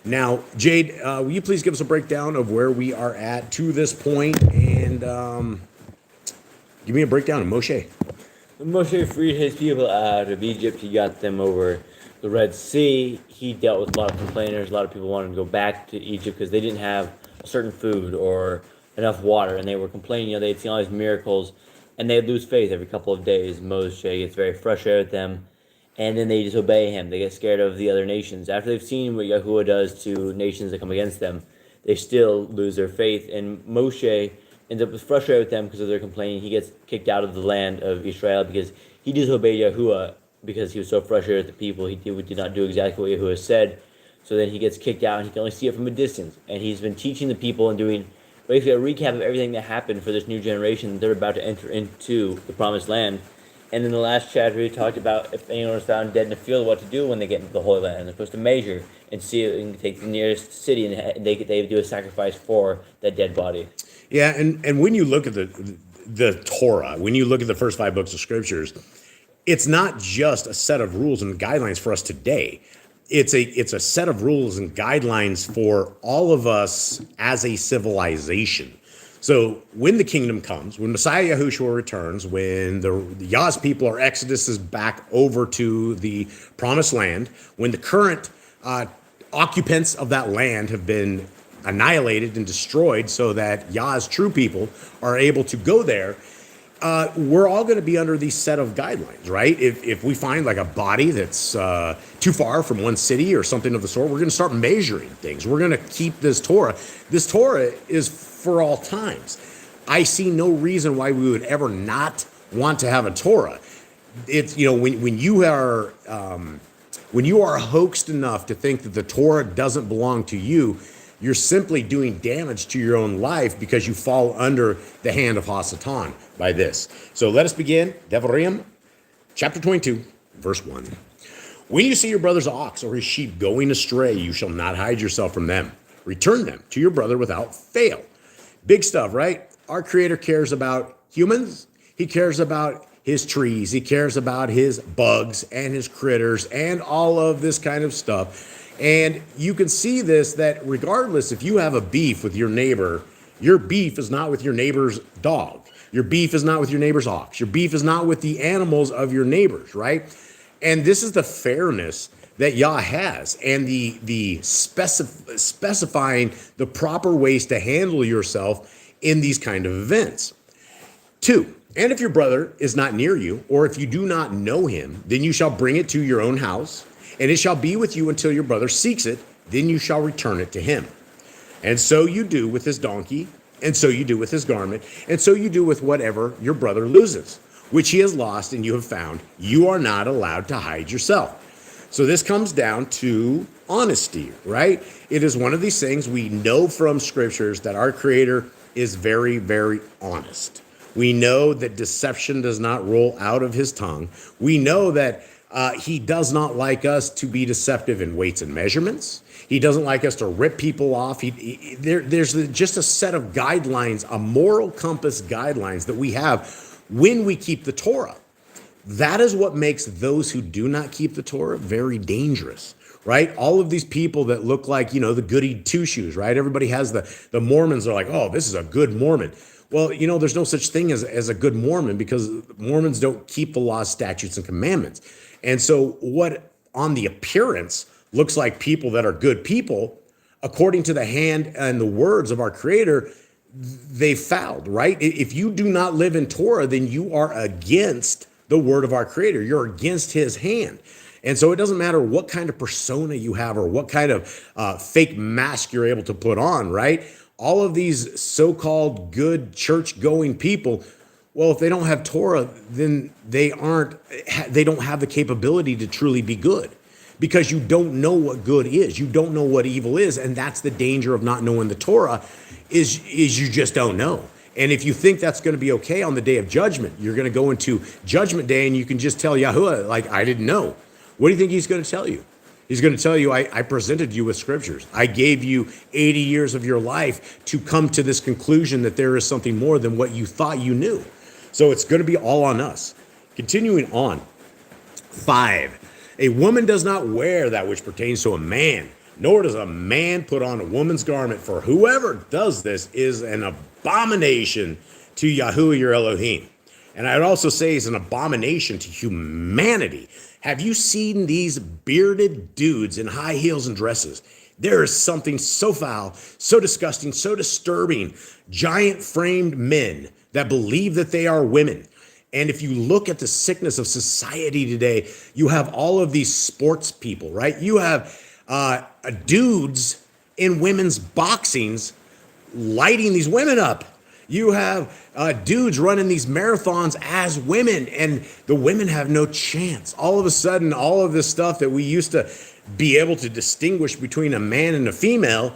Now, Jade, will you please give us a breakdown of where we are at to this point, and give me a breakdown of Moshe. When Moshe freed his people out of Egypt, he got them over the Red Sea. He dealt with a lot of complainers. A lot of people wanted to go back to Egypt because they didn't have certain food or enough water, and they were complaining. They'd seen all these miracles, and they'd lose faith every couple of days. Moshe gets very frustrated with them, and then they disobey him. They get scared of the other nations. After they've seen what Yahuwah does to nations that come against them, they still lose their faith, and Moshe ends up frustrated with them because of their complaining. He gets kicked out of the land of Israel because he disobeyed Yahuwah because he was so frustrated with the people. He did not do exactly what Yahuwah said. So then he gets kicked out, and he can only see it from a distance. And he's been teaching the people and doing basically a recap of everything that happened for this new generation that they're about to enter into the promised land. And in the last chapter, he talked about if anyone was found dead in the field, what to do when they get into the Holy Land. They're supposed to measure and see it and take the nearest city, and they do a sacrifice for that dead body. Yeah, and when you look at the Torah, when you look at the first 5 books of scriptures, it's not just a set of rules and guidelines for us today. It's a set of rules and guidelines for all of us as a civilization. So when the kingdom comes, when Messiah Yahushua returns, when the Yah's people are exodus back over to the promised land, when the current occupants of that land have been annihilated and destroyed so that Yah's true people are able to go there, we're all going to be under these set of guidelines, right? If we find like a body that's too far from one city or something of the sort, we're going to start measuring things. We're going to keep this Torah. This Torah is for all times. I see no reason why we would ever not want to have a Torah. It's, when you are hoaxed enough to think that the Torah doesn't belong to you, you're simply doing damage to your own life because you fall under the hand of Hasatan by this. So let us begin. Devarim, chapter 22, verse 1. When you see your brother's ox or his sheep going astray, you shall not hide yourself from them. Return them to your brother without fail. Big stuff, right? Our Creator cares about humans. He cares about his trees. He cares about his bugs and his critters and all of this kind of stuff. And you can see this, that regardless if you have a beef with your neighbor, your beef is not with your neighbor's dog. Your beef is not with your neighbor's ox. Your beef is not with the animals of your neighbors, right? And this is the fairness that Yah has, and the specifying the proper ways to handle yourself in these kind of events. 2, and if your brother is not near you, or if you do not know him, then you shall bring it to your own house, and it shall be with you until your brother seeks it, then you shall return it to him. And so you do with his donkey, and so you do with his garment, and so you do with whatever your brother loses, which he has lost and you have found. You are not allowed to hide yourself. So this comes down to honesty, right? It is one of these things we know from scriptures that our Creator is very, very honest. We know that deception does not roll out of his tongue. We know that he does not like us to be deceptive in weights and measurements. He doesn't like us to rip people off. There's just a set of guidelines, a moral compass guidelines that we have when we keep the Torah. That is what makes those who do not keep the Torah very dangerous, right? All of these people that look like, the goody two-shoes, right? Everybody has the Mormons are like, oh, this is a good Mormon. Well, there's no such thing as a good Mormon, because Mormons don't keep the laws, statutes, and commandments. And so what on the appearance looks like people that are good people, according to the hand and the words of our Creator, they fouled, right? If you do not live in Torah, then you are against the word of our Creator. You're against his hand. And so it doesn't matter what kind of persona you have or what kind of fake mask you're able to put on, right? All of these so-called good church-going people, well, if they don't have Torah, then they don't have the capability to truly be good, because you don't know what good is. You don't know what evil is. And that's the danger of not knowing the Torah, is you just don't know. And if you think that's going to be okay on the day of judgment, you're going to go into judgment day and you can just tell Yahuwah, like, I didn't know. What do you think he's going to tell you? He's going to tell you, I presented you with scriptures. I gave you 80 years of your life to come to this conclusion that there is something more than what you thought you knew. So it's going to be all on us. Continuing on. 5, a woman does not wear that which pertains to a man, nor does a man put on a woman's garment, for whoever does this is an abomination to Yahuwah your Elohim. And I would also say is an abomination to humanity. Have you seen these bearded dudes in high heels and dresses? There is something so foul, so disgusting, so disturbing. Giant framed men that believe that they are women. And if you look at the sickness of society today, you have all of these sports people, right? You have dudes in women's boxings lighting these women up. You have dudes running these marathons as women, and the women have no chance. All of a sudden, all of this stuff that we used to be able to distinguish between a man and a female,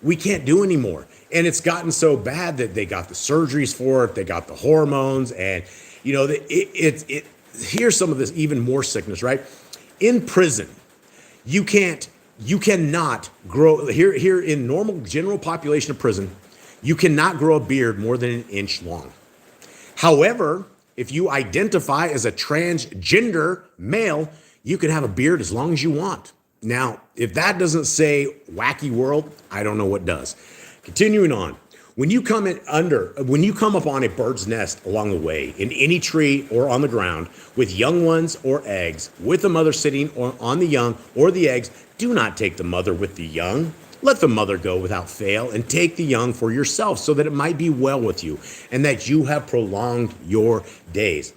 we can't do anymore. And it's gotten so bad that they got the surgeries for it, they got the hormones, and here's some of this even more sickness, right? In prison, you cannot grow here in normal general population of prison. You cannot grow a beard more than an inch long. However, if you identify as a transgender male, you can have a beard as long as you want. Now, if that doesn't say wacky world, I don't know what does. Continuing on. When you come upon a bird's nest along the way, in any tree or on the ground, with young ones or eggs, with the mother sitting on the young or the eggs, do not take the mother with the young. Let the mother go without fail, and take the young for yourself, so that it might be well with you, and that you have prolonged your days.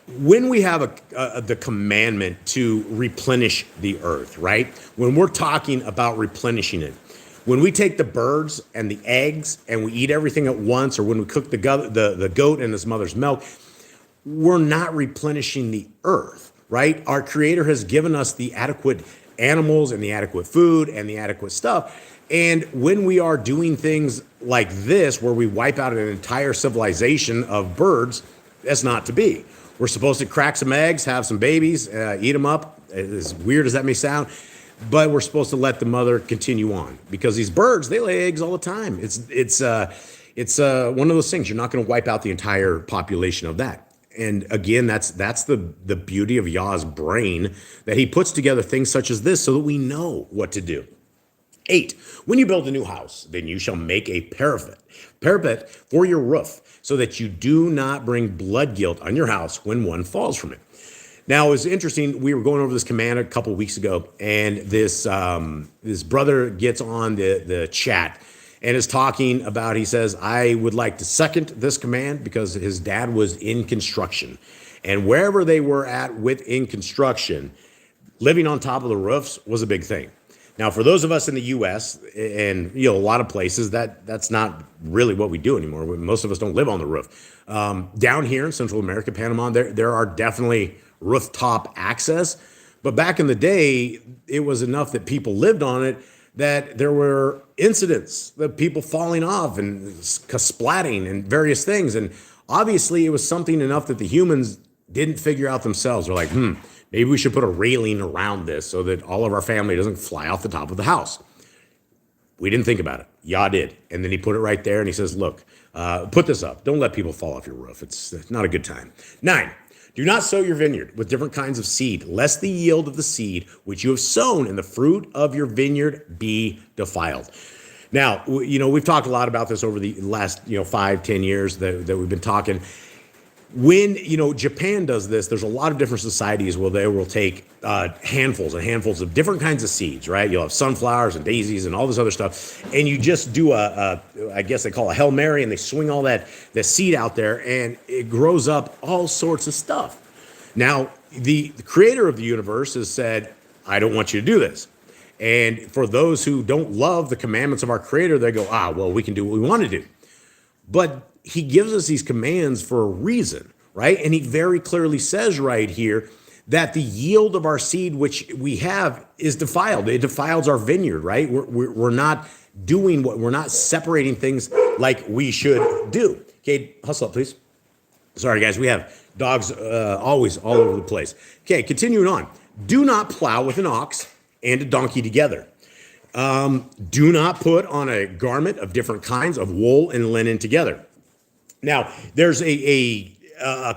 When we have the commandment to replenish the earth, right? When we're talking about replenishing it, When we take the birds and the eggs and we eat everything at once, or when we cook the goat and his mother's milk, we're not replenishing the earth, right? Our Creator has given us the adequate animals and the adequate food and the adequate stuff. And when we are doing things like this, where we wipe out an entire civilization of birds, that's not to be. We're supposed to crack some eggs, have some babies, eat them up, as weird as that may sound, but we're supposed to let the mother continue on, because these birds, they lay eggs all the time. It's one of those things. You're not going to wipe out the entire population of that. And again, that's the beauty of Yah's brain, that he puts together things such as this so that we know what to do. 8, when you build a new house, then you shall make a parapet for your roof, so that you do not bring blood guilt on your house when one falls from it. Now, it was interesting. We were going over this command a couple of weeks ago, and this brother gets on the chat and is talking about, he says, I would like to second this command, because his dad was in construction. And wherever they were at within construction, living on top of the roofs was a big thing. Now, for those of us in the U.S. and a lot of places, that's not really what we do anymore. Most of us don't live on the roof. Down here in Central America, Panama, there are definitely rooftop access. But back in the day, it was enough that people lived on it that there were incidents of people falling off and splatting and various things. And obviously, it was something enough that the humans didn't figure out themselves. They're like, maybe we should put a railing around this so that all of our family doesn't fly off the top of the house. We didn't think about it. Yah did. And then he put it right there and he says, look, put this up. Don't let people fall off your roof. It's not a good time. 9, do not sow your vineyard with different kinds of seed, lest the yield of the seed which you have sown in the fruit of your vineyard be defiled. Now, we've talked a lot about this over the last, 5-10 years that we've been talking. When, Japan does this, there's a lot of different societies where they will take handfuls and handfuls of different kinds of seeds, right? You'll have sunflowers and daisies and all this other stuff. And you just do I guess they call a Hail Mary, and they swing all that seed out there, and it grows up all sorts of stuff. Now, the creator of the universe has said, I don't want you to do this. And for those who don't love the commandments of our creator, they go, well, we can do what we want to do. But he gives us these commands for a reason, right? And he very clearly says right here that the yield of our seed, which we have, is defiled. It defiles our vineyard, right? We're not doing we're not separating things like we should do. Okay, hustle up, please. Sorry, guys, we have dogs always all over the place. Okay, continuing on. Do not plow with an ox and a donkey together. Do not put on a garment of different kinds of wool and linen together. Now, there's a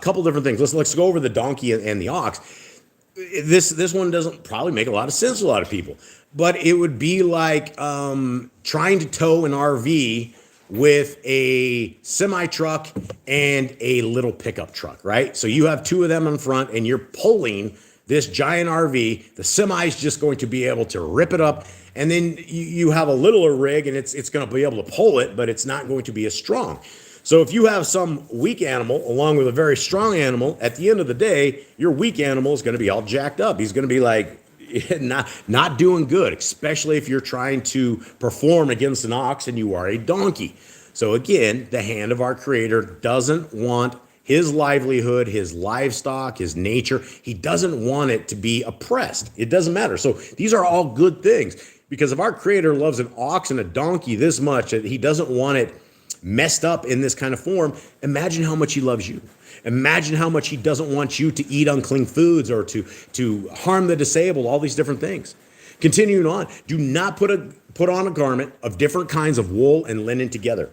couple different things. Let's go over the donkey and the ox. This one doesn't probably make a lot of sense to a lot of people, but it would be like trying to tow an RV with a semi-truck and a little pickup truck, right? So you have two of them in front, and you're pulling this giant RV. The semi is just going to be able to rip it up, and then you have a littler rig, and it's going to be able to pull it, but it's not going to be as strong. So if you have some weak animal along with a very strong animal, at the end of the day, your weak animal is going to be all jacked up. He's going to be like not doing good, especially if you're trying to perform against an ox and you are a donkey. So again, the hand of our Creator doesn't want his livelihood, his livestock, his nature. He doesn't want it to be oppressed. It doesn't matter. So these are all good things, because if our Creator loves an ox and a donkey this much that he doesn't want it messed up in this kind of form, imagine how much he loves you. Imagine how much he doesn't want you to eat unclean foods or to harm the disabled, all these different things. Continuing on, do not put on a garment of different kinds of wool and linen together.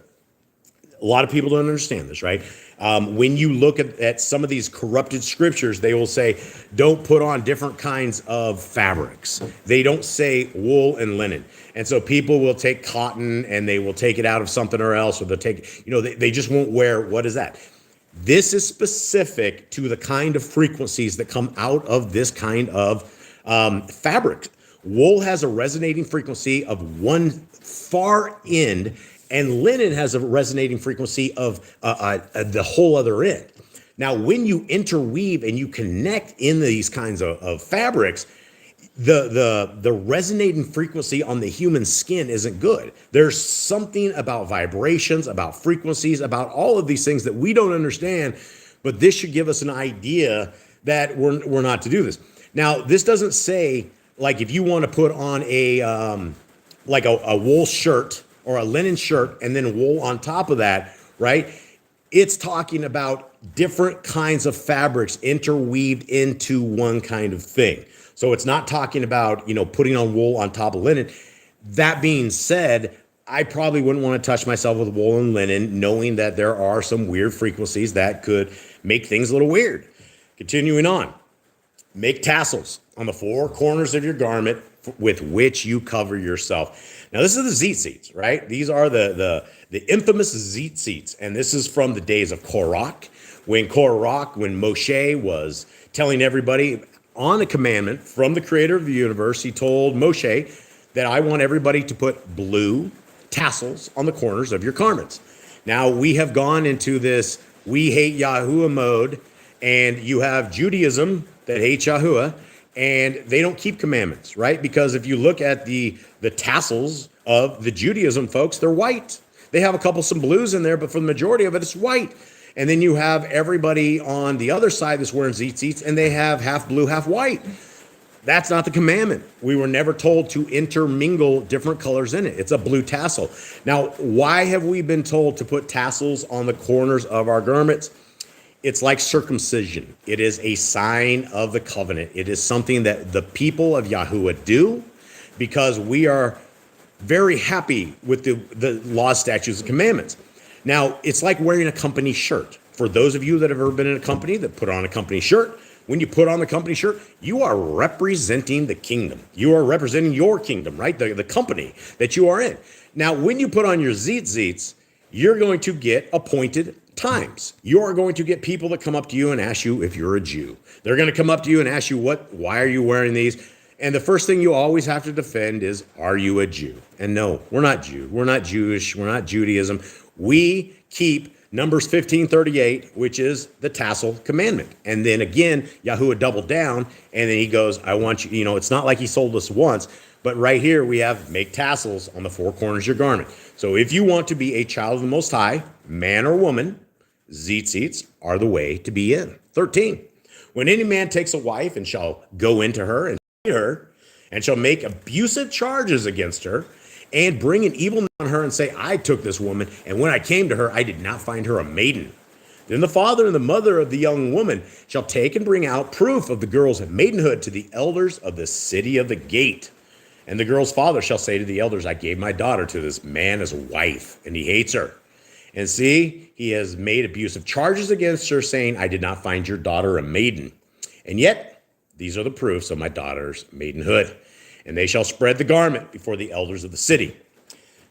A lot of people don't understand this, right? When you look at some of these corrupted scriptures, they will say, don't put on different kinds of fabrics. They don't say wool and linen. And so people will take cotton and they will take it out of something or else, or they'll take, they just won't wear, what is that? This is specific to the kind of frequencies that come out of this kind of fabric. Wool has a resonating frequency of one far end, and linen has a resonating frequency of the whole other end. Now, when you interweave and you connect in these kinds of fabrics, the resonating frequency on the human skin isn't good. There's something about vibrations, about frequencies, about all of these things that we don't understand, but this should give us an idea that we're not to do this. Now, this doesn't say, like, if you want to put on a wool shirt or a linen shirt and then wool on top of that, right? It's talking about different kinds of fabrics interweaved into one kind of thing. So it's not talking about, putting on wool on top of linen. That being said, I probably wouldn't want to touch myself with wool and linen, knowing that there are some weird frequencies that could make things a little weird. Continuing on, make tassels on the four corners of your garment with which you cover yourself. Now, this is the tzitzits, right? These are the infamous tzitzits, and this is from the days of Korach, when Moshe was telling everybody on a commandment from the creator of the universe. He told Moshe that I want everybody to put blue tassels on the corners of your garments. Now, we have gone into this we hate Yahuwah mode, and you have Judaism that hates Yahuwah, and they don't keep commandments, right? Because if you look at the tassels of the Judaism folks, they're white. They have a couple some blues in there, but for the majority of it, it's white. And then you have everybody on the other side that's wearing tzitzits, and they have half blue, half white. That's not the commandment. We were never told to intermingle different colors in it. It's a blue tassel. Now, why have we been told to put tassels on the corners of our garments? It's like circumcision. It is a sign of the covenant. It is something that the people of Yahuwah do because we are very happy with the laws, statutes, and commandments. Now, it's like wearing a company shirt. For those of you that have ever been in a company that put on a company shirt, when you put on the company shirt, you are representing the kingdom. You are representing your kingdom, right? The company that you are in. Now, when you put on your tzitzits, you're going to get appointed times. You are going to get people that come up to you and ask you if you're a Jew. They're going to come up to you and ask you, why are you wearing these? And the first thing you always have to defend is, are you a Jew? And no, we're not Jew. We're not Jewish. We're not Judaism. We keep Numbers 15:38, which is the tassel commandment. And then again, Yahuwah doubled down, and then he goes, I want you, it's not like he sold us once, but right here we have make tassels on the four corners of your garment. So if you want to be a child of the Most High, man or woman, tzitzits are the way to be in. 13, when any man takes a wife and shall go into her and her, and shall make abusive charges against her, and bring an evil name on her, and say, I took this woman, and when I came to her, I did not find her a maiden. Then the father and the mother of the young woman shall take and bring out proof of the girl's maidenhood to the elders of the city of the gate. And the girl's father shall say to the elders, I gave my daughter to this man as a wife, and he hates her. And see, he has made abusive charges against her, saying, I did not find your daughter a maiden. And yet, these are the proofs of my daughter's maidenhood. And they shall spread the garment before the elders of the city.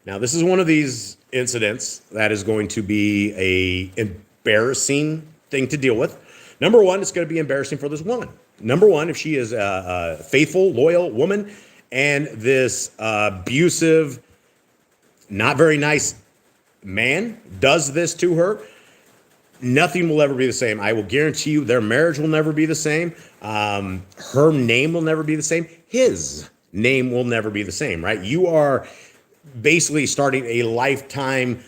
Now, this is one of these incidents that is going to be an embarrassing thing to deal with. Number one, it's going to be embarrassing for this woman. Number one, if she is a faithful, loyal woman, and this abusive, not very nice man does this to her, nothing will ever be the same. I will guarantee you their marriage will never be the same. Her name will never be the same. His name will never be the same, right? You are basically starting a lifetime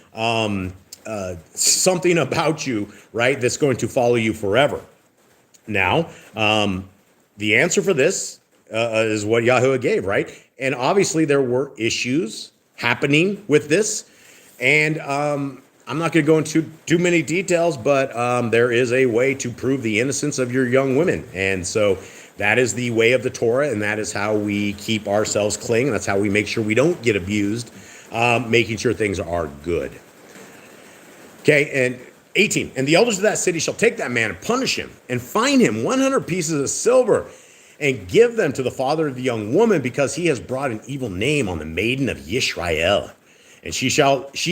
something about you, right, that's going to follow you forever. Now, the answer for this is what Yahuwah gave, right? And obviously there were issues happening with this. And I'm not going to go into too many details, but there is a way to prove the innocence of your young women. And so that is the way of the Torah, and that is how we keep ourselves clean. And that's how we make sure we don't get abused, making sure things are good. Okay, and 18, and the elders of that city shall take that man and punish him and fine him 100 pieces of silver and give them to the father of the young woman, because he has brought an evil name on the maiden of Yisrael. And she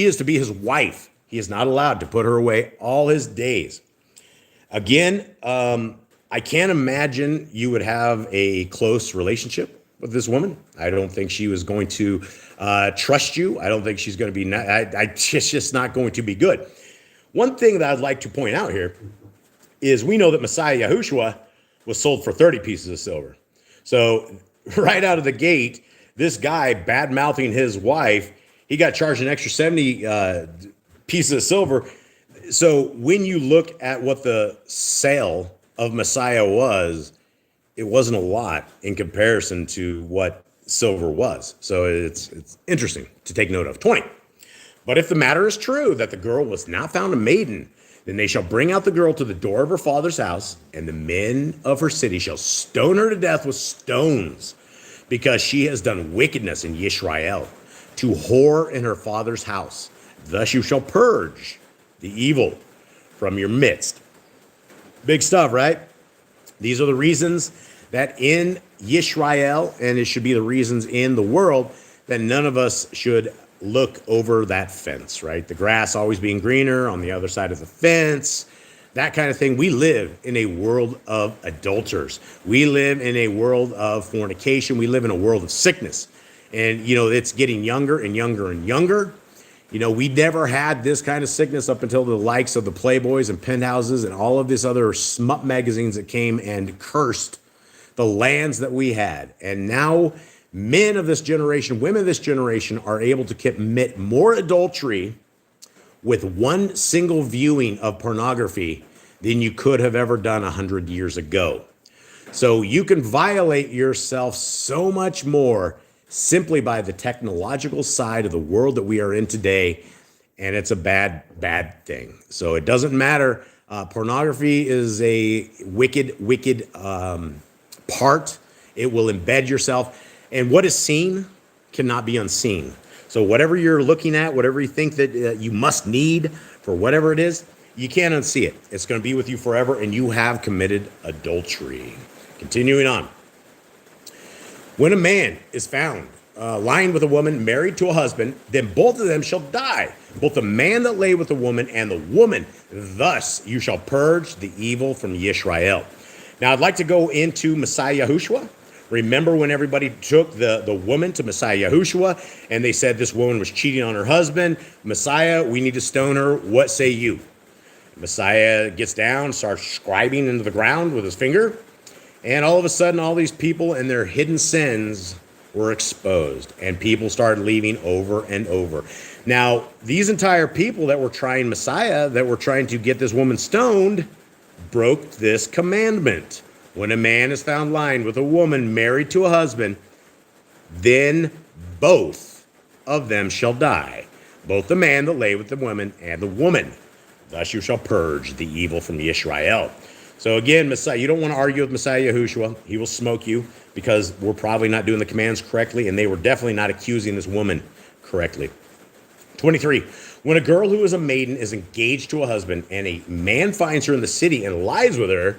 is to be his wife. He is not allowed to put her away all his days. Again, I can't imagine you would have a close relationship with this woman. I don't think she was going to trust you. I don't think she's going to be, it's just not going to be good. One thing that I'd like to point out here is we know that Messiah Yahushua was sold for 30 pieces of silver. So right out of the gate, this guy bad mouthing his wife, he got charged an extra 70 pieces of silver. So when you look at what the sale of Messiah was, it wasn't a lot in comparison to what silver was. So it's interesting to take note of. 20. But if the matter is true that the girl was not found a maiden, then they shall bring out the girl to the door of her father's house, and the men of her city shall stone her to death with stones, because she has done wickedness in Yisrael, to whore in her father's house. Thus you shall purge the evil from your midst. Big stuff, right? These are the reasons that in Yisrael, and it should be the reasons in the world, that none of us should look over that fence, right? The grass always being greener on the other side of the fence, that kind of thing. We live in a world of adulterers. We live in a world of fornication. We live in a world of sickness. And, it's getting younger and younger and younger. We never had this kind of sickness up until the likes of the Playboys and Penthouses and all of these other smut magazines that came and cursed the lands that we had. And now men of this generation, women of this generation are able to commit more adultery with one single viewing of pornography than you could have ever done 100 years ago. So you can violate yourself so much more simply by the technological side of the world that we are in today. And it's a bad, bad thing. So it doesn't matter. Pornography is a wicked, wicked part. It will embed yourself. And what is seen cannot be unseen. So whatever you're looking at, whatever you think that you must need for whatever it is, you can't unsee it. It's going to be with you forever, and you have committed adultery. Continuing on. When a man is found lying with a woman married to a husband, then both of them shall die, both the man that lay with the woman and the woman. Thus you shall purge the evil from Yisrael. Now I'd like to go into Messiah Yahushua. Remember when everybody took the woman to Messiah Yahushua and they said this woman was cheating on her husband? Messiah, we need to stone her. What say you? Messiah gets down, starts scribing into the ground with his finger. And all of a sudden, all these people and their hidden sins were exposed. And people started leaving over and over. Now, these entire people that were trying Messiah, that were trying to get this woman stoned, broke this commandment. When a man is found lying with a woman married to a husband, then both of them shall die, both the man that lay with the woman and the woman. Thus you shall purge the evil from Yisrael. So again, Messiah, you don't want to argue with Messiah Yahushua. He will smoke you because we're probably not doing the commands correctly, and they were definitely not accusing this woman correctly. 23. When a girl who is a maiden is engaged to a husband and a man finds her in the city and lies with her,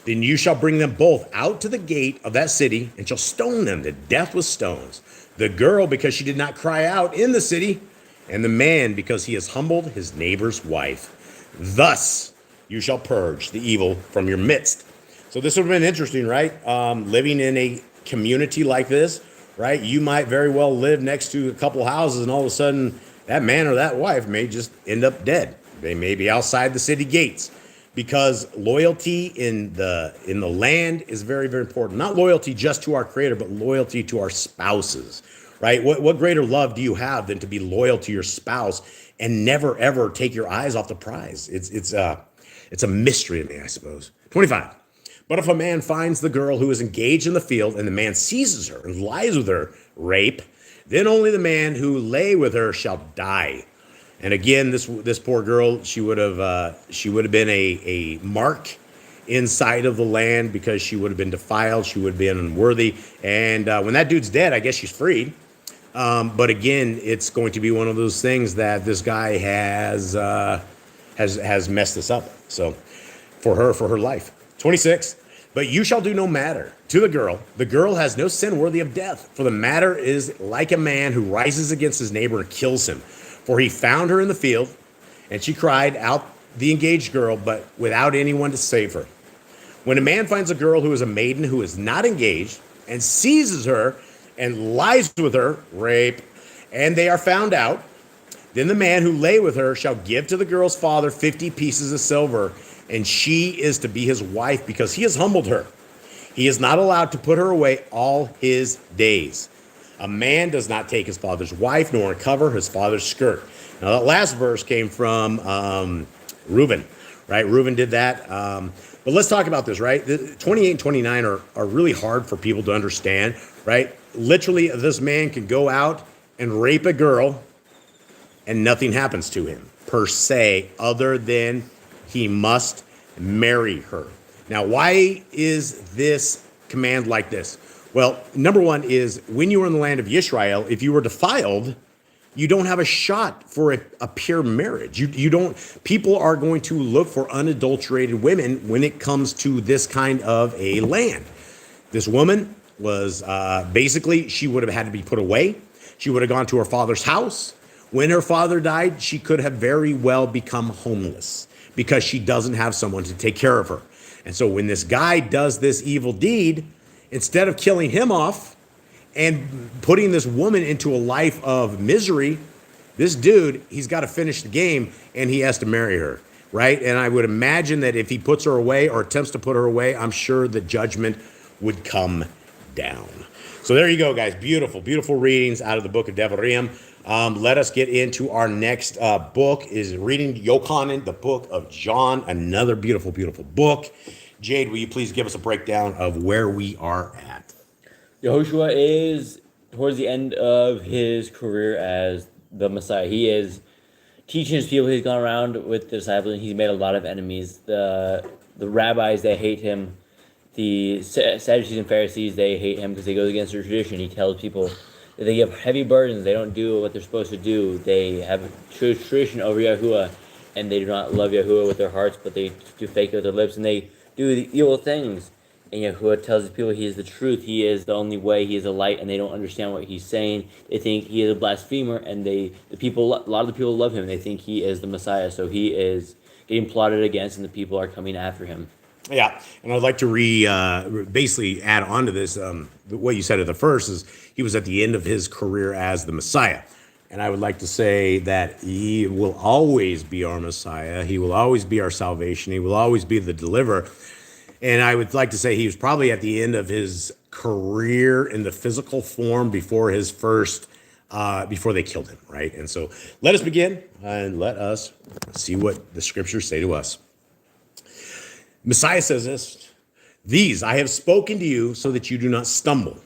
then you shall bring them both out to the gate of that city and shall stone them to death with stones. The girl, because she did not cry out in the city, and the man, because he has humbled his neighbor's wife. Thus you shall purge the evil from your midst. So this would have been interesting, right? Living in a community like this, right? You might very well live next to a couple houses, and all of a sudden that man or that wife may just end up dead. They may be outside the city gates. Because loyalty in the land is very, very important. Not loyalty just to our Creator, but loyalty to our spouses, right? What greater love do you have than to be loyal to your spouse and never, ever take your eyes off the prize? It's a mystery to me, I suppose. 25. But if a man finds the girl who is engaged in the field and the man seizes her and lies with her, rape, then only the man who lay with her shall die. And again, this poor girl, she would have been a mark inside of the land because she would have been defiled. She would have been unworthy. And when that dude's dead, I guess she's freed. But again, it's going to be one of those things that this guy has messed this up. So for her life. 26. But you shall do no matter to the girl. The girl has no sin worthy of death. For the matter is like a man who rises against his neighbor and kills him. For he found her in the field, and she cried out, the engaged girl, but without anyone to save her. When a man finds a girl who is a maiden who is not engaged, and seizes her, and lies with her, rape, and they are found out, then the man who lay with her shall give to the girl's father 50 pieces of silver, and she is to be his wife because he has humbled her. He is not allowed to put her away all his days. A man does not take his father's wife, nor uncover his father's skirt. Now, that last verse came from Reuben, right? Reuben did that. But let's talk about this, right? The 28 and 29 are really hard for people to understand, right? Literally, this man can go out and rape a girl and nothing happens to him, per se, other than he must marry her. Now, why is this command like this? Well, number one is when you were in the land of Israel, if you were defiled, you don't have a shot for a pure marriage. You don't. People are going to look for unadulterated women when it comes to this kind of a land. This woman was basically, she would have had to be put away. She would have gone to her father's house. When her father died, she could have very well become homeless because she doesn't have someone to take care of her. And so when this guy does this evil deed, instead of killing him off and putting this woman into a life of misery, this dude, he's got to finish the game and he has to marry her, right? And I would imagine that if he puts her away or attempts to put her away, I'm sure the judgment would come down. So there you go, guys. Beautiful, beautiful readings out of the book of Devarim. Let us get into our next book, is reading Yochanan, the book of John, another beautiful, beautiful book. Jade, will you please give us a breakdown of where we are at? Yehoshua is towards the end of his career as the Messiah. He is teaching his people. He's gone around with the disciples, and he's made a lot of enemies. The rabbis, they hate him. The Sadducees and Pharisees, they hate him because they go against their tradition. He tells people that they give heavy burdens. They don't do what they're supposed to do. They have a tradition over Yahuwah, and they do not love Yahuwah with their hearts, but they do fake it with their lips, and they do the evil things. And Yahuwah tells his people he is the truth. He is the only way. He is the light, and they don't understand what he's saying. They think he is a blasphemer, and a lot of the people love him. They think he is the Messiah, so he is getting plotted against, and the people are coming after him. Yeah, and I'd like to basically add on to this. What you said at the first is he was at the end of his career as the Messiah. And I would like to say that he will always be our Messiah. He will always be our salvation. He will always be the deliverer. And I would like to say he was probably at the end of his career in the physical form before his first, before they killed him, right? And so let us begin and let us see what the scriptures say to us. Messiah says this: "These I have spoken to you so that you do not stumble.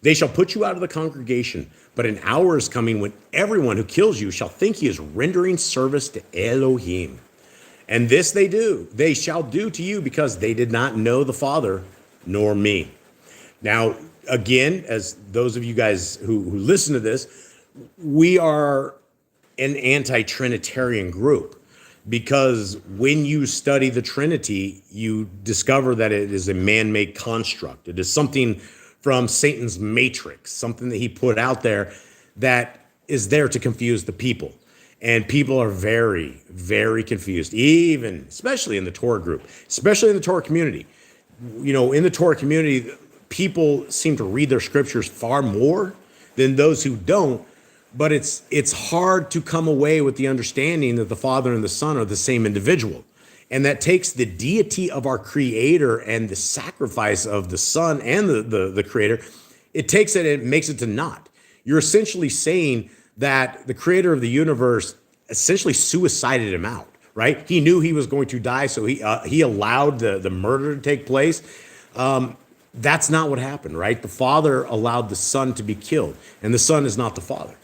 They shall put you out of the congregation, but an hour is coming when everyone who kills you shall think he is rendering service to Elohim. And this they shall do to you because they did not know the Father nor me." Now, again, as those of you guys who listen to this, we are an anti-Trinitarian group. Because when you study the Trinity, you discover that it is a man-made construct. It is something from Satan's matrix, something that he put out there that is there to confuse the people. And people are very, very confused, especially in the Torah group, especially in the Torah community. You know, in the Torah community, people seem to read their scriptures far more than those who don't. But it's hard to come away with the understanding that the Father and the Son are the same individual. And that takes the deity of our Creator and the sacrifice of the Son and the Creator, it takes it and it makes it to naught. You're essentially saying that the Creator of the universe essentially suicided him out, right? He knew he was going to die, so he allowed the murder to take place. That's not what happened, right? The Father allowed the Son to be killed, and the Son is not the Father.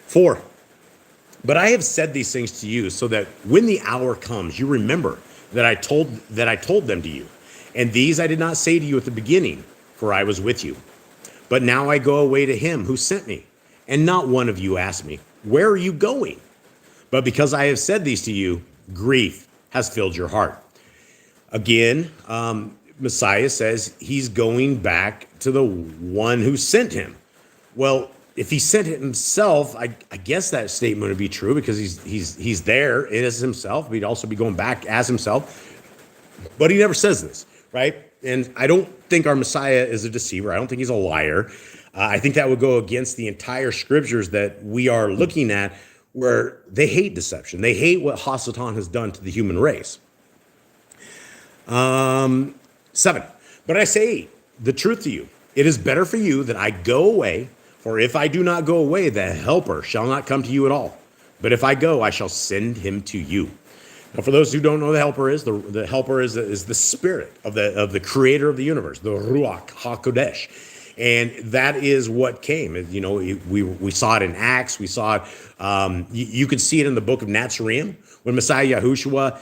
4, but I have said these things to you so that when the hour comes, you remember that I told them to you. And these I did not say to you at the beginning, for I was with you. But now I go away to him who sent me. And not one of you asked me, where are you going? But because I have said these to you, grief has filled your heart. Again, Messiah says he's going back to the one who sent him. Well, if he sent it himself, I guess that statement would be true because he's there as himself. But he'd also be going back as himself. But he never says this, right? And I don't think our Messiah is a deceiver. I don't think he's a liar. I think that would go against the entire scriptures that we are looking at, where they hate deception. They hate what Hasatan has done to the human race. 7. But I say the truth to you. It is better for you that I go away, for if I do not go away, the helper shall not come to you at all. But if I go, I shall send him to you. Now, for those who don't know who the helper is the spirit of the creator of the universe, the Ruach HaKodesh. And that is what came. You know, we saw it in Acts. We saw it. You could see it in the book of Nazarene when Messiah Yahushua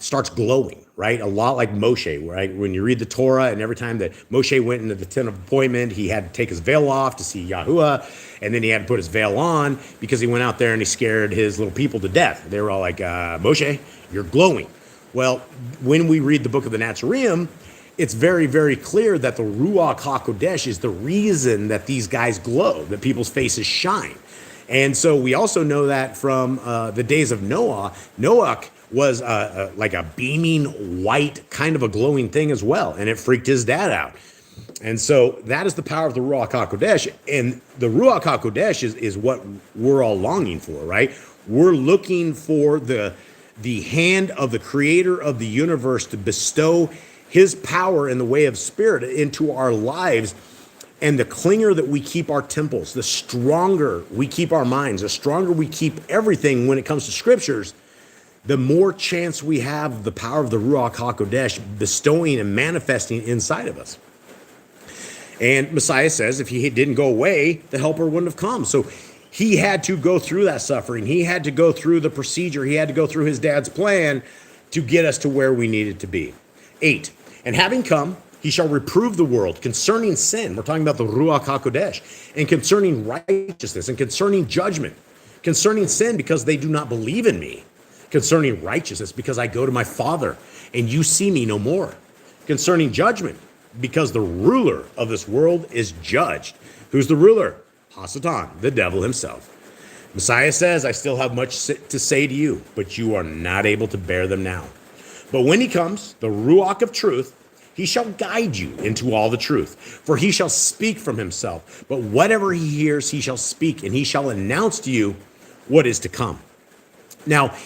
starts glowing, right? A lot like Moshe, right? When you read the Torah, and every time that Moshe went into the tent of appointment, he had to take his veil off to see Yahuwah, and then he had to put his veil on because he went out there and he scared his little people to death. They were all like, Moshe, you're glowing. Well, when we read the book of the Nazarene, it's very, very clear that the Ruach HaKodesh is the reason that these guys glow, that people's faces shine. And so we also know that from the days of Noah. Noah was like a beaming white, kind of a glowing thing as well, and it freaked his dad out. And so that is the power of the Ruach HaKodesh. And the Ruach HaKodesh is what we're all longing for, right? We're looking for the hand of the creator of the universe to bestow his power in the way of spirit into our lives. And the cleaner that we keep our temples, the stronger we keep our minds, the stronger we keep everything when it comes to scriptures, the more chance we have of the power of the Ruach HaKodesh bestowing and manifesting inside of us. And Messiah says if he didn't go away, the helper wouldn't have come. So he had to go through that suffering. He had to go through the procedure. He had to go through his dad's plan to get us to where we needed to be. 8, and having come, he shall reprove the world concerning sin. We're talking about the Ruach HaKodesh. And concerning righteousness and concerning judgment. Concerning sin because they do not believe in me. Concerning righteousness because I go to my Father and you see me no more. Concerning judgment because the ruler of this world is judged. Who's the ruler? Hasatan, the devil himself. Messiah says, I still have much to say to you, but you are not able to bear them now. But when he comes, the Ruach of truth, he shall guide you into all the truth. For he shall speak from himself. But whatever he hears, he shall speak, and he shall announce to you what is to come. Now,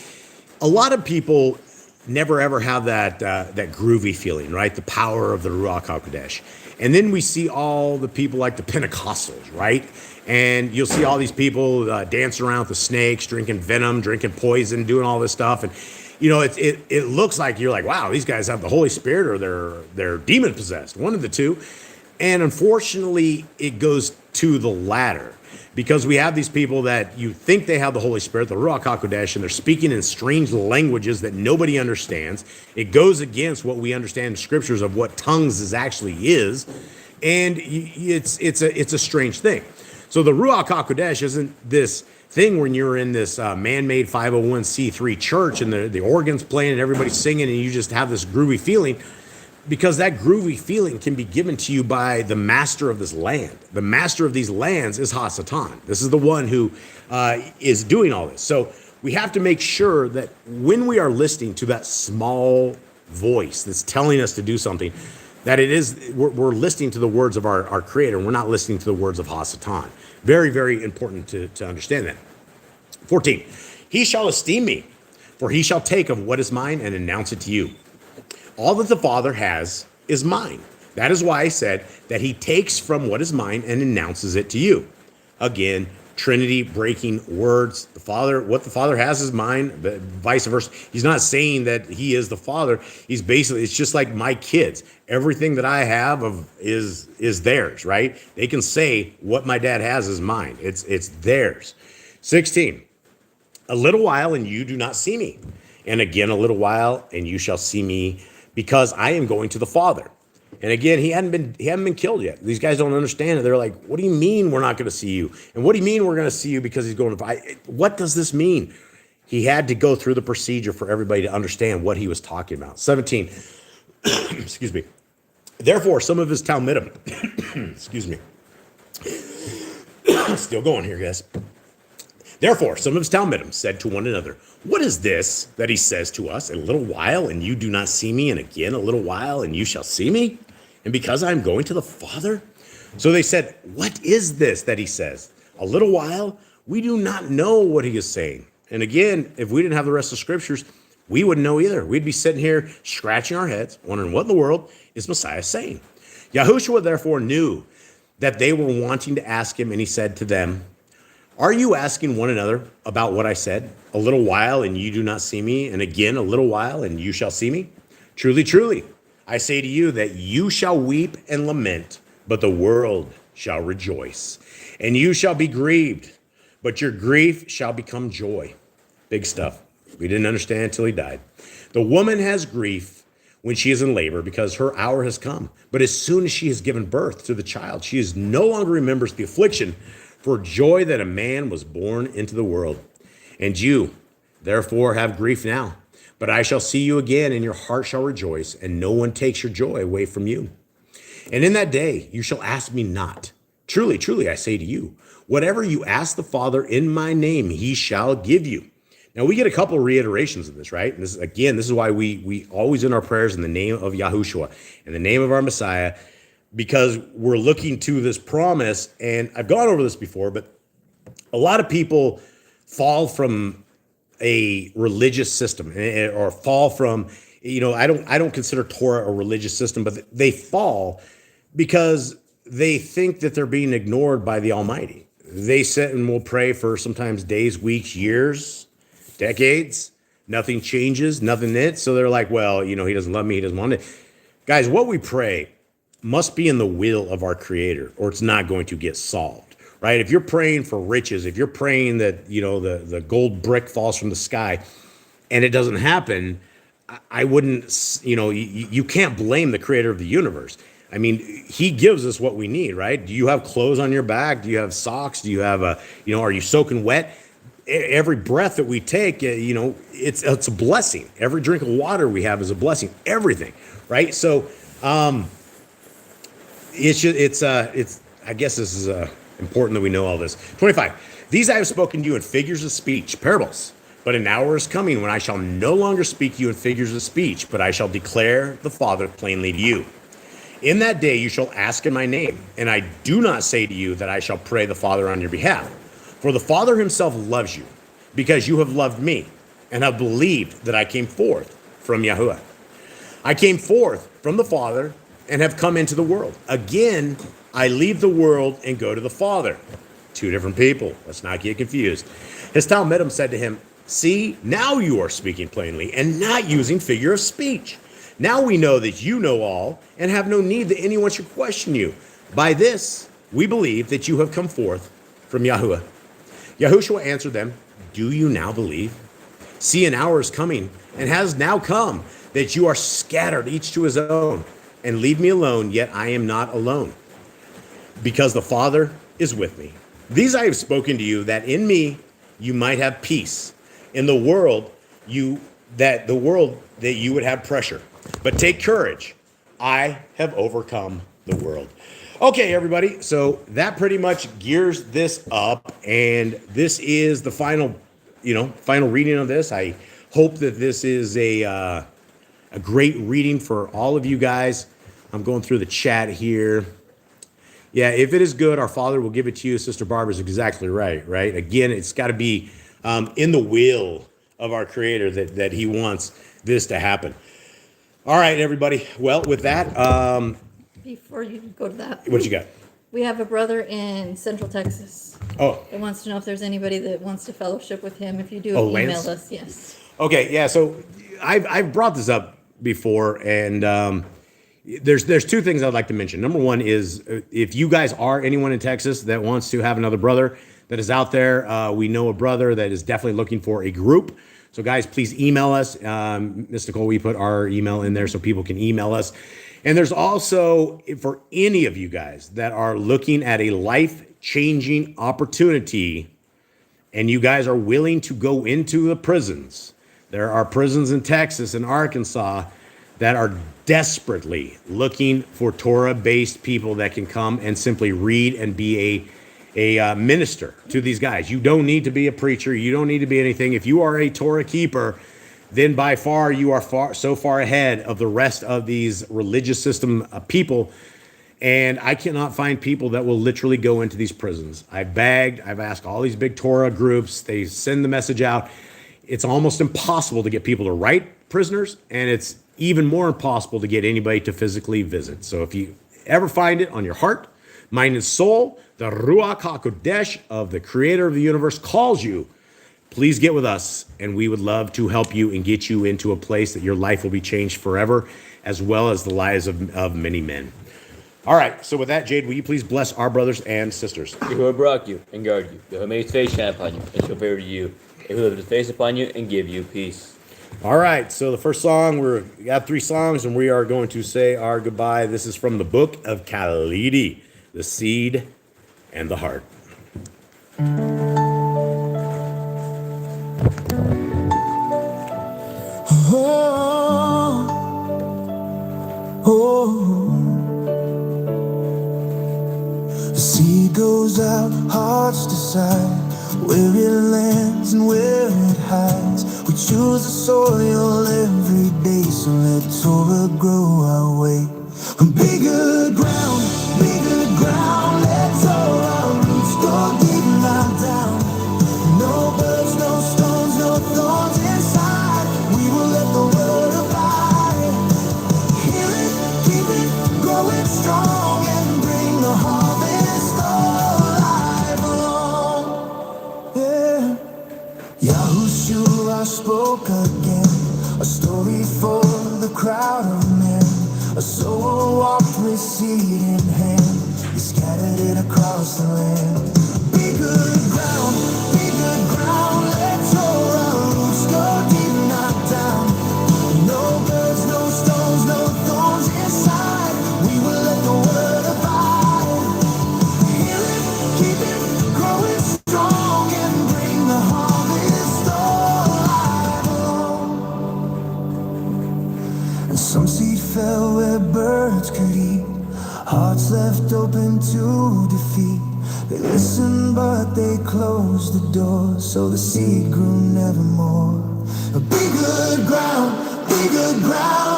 a lot of people never ever have that groovy feeling, right? The power of the Ruach HaKodesh. And then we see all the people like the Pentecostals, right? And you'll see all these people dancing around with the snakes, drinking venom, drinking poison, doing all this stuff. And, you know, it looks like you're like, wow, these guys have the Holy Spirit or they're demon possessed, one of the two. And unfortunately, it goes to the latter. Because we have these people that you think they have the Holy Spirit, the Ruach HaKodesh, and they're speaking in strange languages that nobody understands. It goes against what we understand in scriptures of what tongues actually is, and it's a strange thing. So the Ruach HaKodesh isn't this thing when you're in this man-made 501c3 church and the organ's playing and everybody's singing and you just have this groovy feeling. Because that groovy feeling can be given to you by the master of this land. The master of these lands is Hasatan. This is the one who is doing all this. So we have to make sure that when we are listening to that small voice that's telling us to do something, that we're listening to the words of our Creator, and we're not listening to the words of Hasatan. Very, very important to understand that. 14, he shall esteem me, for he shall take of what is mine and announce it to you. All that the Father has is mine. That is why I said that he takes from what is mine and announces it to you. Again, Trinity breaking words. What the Father has is mine, vice versa. He's not saying that he is the Father. He's basically, it's just like my kids. Everything that I have is theirs, right? They can say what my dad has is mine. It's theirs. 16, a little while and you do not see me. And again, a little while and you shall see me, because I am going to the Father. And again, he hadn't been killed yet. These guys don't understand it. They're like, what do you mean we're not going to see you? And what do you mean we're going to see you because he's going to... What does this mean? He had to go through the procedure for everybody to understand what he was talking about. 17, excuse me. Therefore, some of his Talmudim, excuse me. Still going here, guys. Therefore, some of his Talmudim said to one another, what is this that he says to us? A little while and you do not see me, and again a little while and you shall see me? And because I am going to the Father? So they said, what is this that he says? A little while? We do not know what he is saying. And again, if we didn't have the rest of the scriptures, we wouldn't know either. We'd be sitting here scratching our heads, wondering what in the world is Messiah saying. Yahushua therefore knew that they were wanting to ask him, and he said to them, are you asking one another about what I said? A little while and you do not see me, and again a little while and you shall see me? Truly, truly, I say to you that you shall weep and lament, but the world shall rejoice. And you shall be grieved, but your grief shall become joy. Big stuff. We didn't understand until he died. The woman has grief when she is in labor because her hour has come. But as soon as she has given birth to the child, she is no longer remembers the affliction for joy that a man was born into the world. And you, therefore, have grief now. But I shall see you again, and your heart shall rejoice, and no one takes your joy away from you. And in that day you shall ask me not. Truly, truly, I say to you, whatever you ask the Father in my name, he shall give you. Now, we get a couple of reiterations of this, right? And this is why we always in our prayers in the name of Yahushua, in the name of our Messiah, because we're looking to this promise. And I've gone over this before, but a lot of people fall from a religious system or fall from, I don't consider Torah a religious system, but they fall because they think that they're being ignored by the Almighty. They sit and will pray for sometimes days, weeks, years, decades. Nothing changes, nothing knits. So they're like, well, he doesn't love me. He doesn't want it. Guys, what we pray must be in the will of our Creator, or it's not going to get solved, right? If you're praying for riches, if you're praying that, the gold brick falls from the sky and it doesn't happen, I wouldn't, you can't blame the Creator of the universe. I mean, he gives us what we need, right? Do you have clothes on your back? Do you have socks? Do you have are you soaking wet? Every breath that we take, it's a blessing. Every drink of water we have is a blessing. Everything, right? So, it's I guess this is important that we know all this. 25. These I have spoken to you in figures of speech, parables. But an hour is coming when I shall no longer speak to you in figures of speech, but I shall declare the Father plainly to you. In that day you shall ask in my name, and I do not say to you that I shall pray the Father on your behalf. For the Father himself loves you, because you have loved me, and have believed that I came forth from Yahuwah. I came forth from the Father, and have come into the world. Again, I leave the world and go to the Father. Two different people. Let's not get confused. His Talmudim said to him, see, now you are speaking plainly, and not using figure of speech. Now we know that you know all, and have no need that anyone should question you. By this, we believe that you have come forth from Yahuwah. Yahushua answered them, do you now believe? See, an hour is coming, and has now come, that you are scattered, each to his own, and leave me alone, yet I am not alone, because the Father is with me. These I have spoken to you, that in me you might have peace. In the world that you would have pressure. But take courage. I have overcome the world. Okay, everybody. So that pretty much gears this up, and this is the final reading of this. I hope that this is a great reading for all of you guys. I'm going through the chat here. Yeah, if it is good, our Father will give it to you. Sister Barbara's exactly right? Again, it's got to be in the will of our Creator that he wants this to happen. All right, everybody. Well, with that, Before you go to that, what you got? we have a brother in Central Texas Oh, that wants to know if there's anybody that wants to fellowship with him. If you do, Oh, email Lance? us. Yes. okay. Yeah. So I've brought this up before, and there's two things I'd like to mention. Number one is if you guys are anyone in Texas that wants to have another brother that is out there, we know a brother that is definitely looking for a group. So guys, please email us. Ms. Nicole, we put our email in there so people can email us. And there's also, for any of you guys that are looking at a life-changing opportunity and you guys are willing to go into the prisons, there are prisons in Texas and Arkansas that are desperately looking for Torah-based people that can come and simply read and be a minister to these guys. You don't need to be a preacher. You don't need to be anything. If you are a Torah keeper, then by far you are so far ahead of the rest of these religious system people. And I cannot find people that will literally go into these prisons. I've begged. I've asked all these big Torah groups. They send the message out. it's almost impossible to get people to write prisoners, and it's even more impossible to get anybody to physically visit. So if you ever find it on your heart, mind, and soul, the Ruach HaKodesh of the creator of the universe calls you, please get with us, and we would love to help you and get you into a place that your life will be changed forever, as well as the lives of many men. All right, so with that, Jade, will you please bless our brothers and sisters? Who brought you and guard you, who made his face shine upon you and show favor to you, and who lifted his face upon you and give you peace. All right, so the first song, we got 3 songs, and we are going to say our goodbye. This is from the book of Khalidi, The Seed and the Heart. The seed goes out, hearts decide where it lands and where it hides. We choose the soil every day, so let Torah grow our way. Be good ground, let Torah roots go deep and lie down. No birds, no stones, no thorns inside. We will let the word abide. Hear it, keep it, grow it strong, and bring the harvest all life long. Yeah. Yahushua spoke again, a story for the crowd of men. A soul walked with seed in hand, he scattered it across the land. Be good ground, let Torah roots go deep, not down. No birds, no stones, no thorns inside. We will let the word abide. Hear it, keep it, grow it strong, and bring the harvest all life long. And some seed fell where birds could eat, hearts left open to defeat. They listened but they closed the door, so the seed grew nevermore. Be good ground,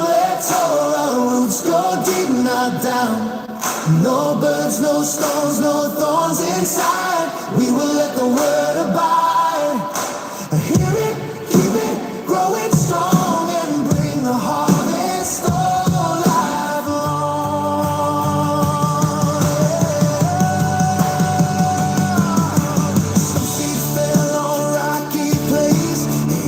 let Torah roots go deep, not down. No birds, no stones, no thorns inside. We will let the word abide. Hear it, keep it, grow it strong, and bring the harvest all life long. Some seeds fell on rocky place.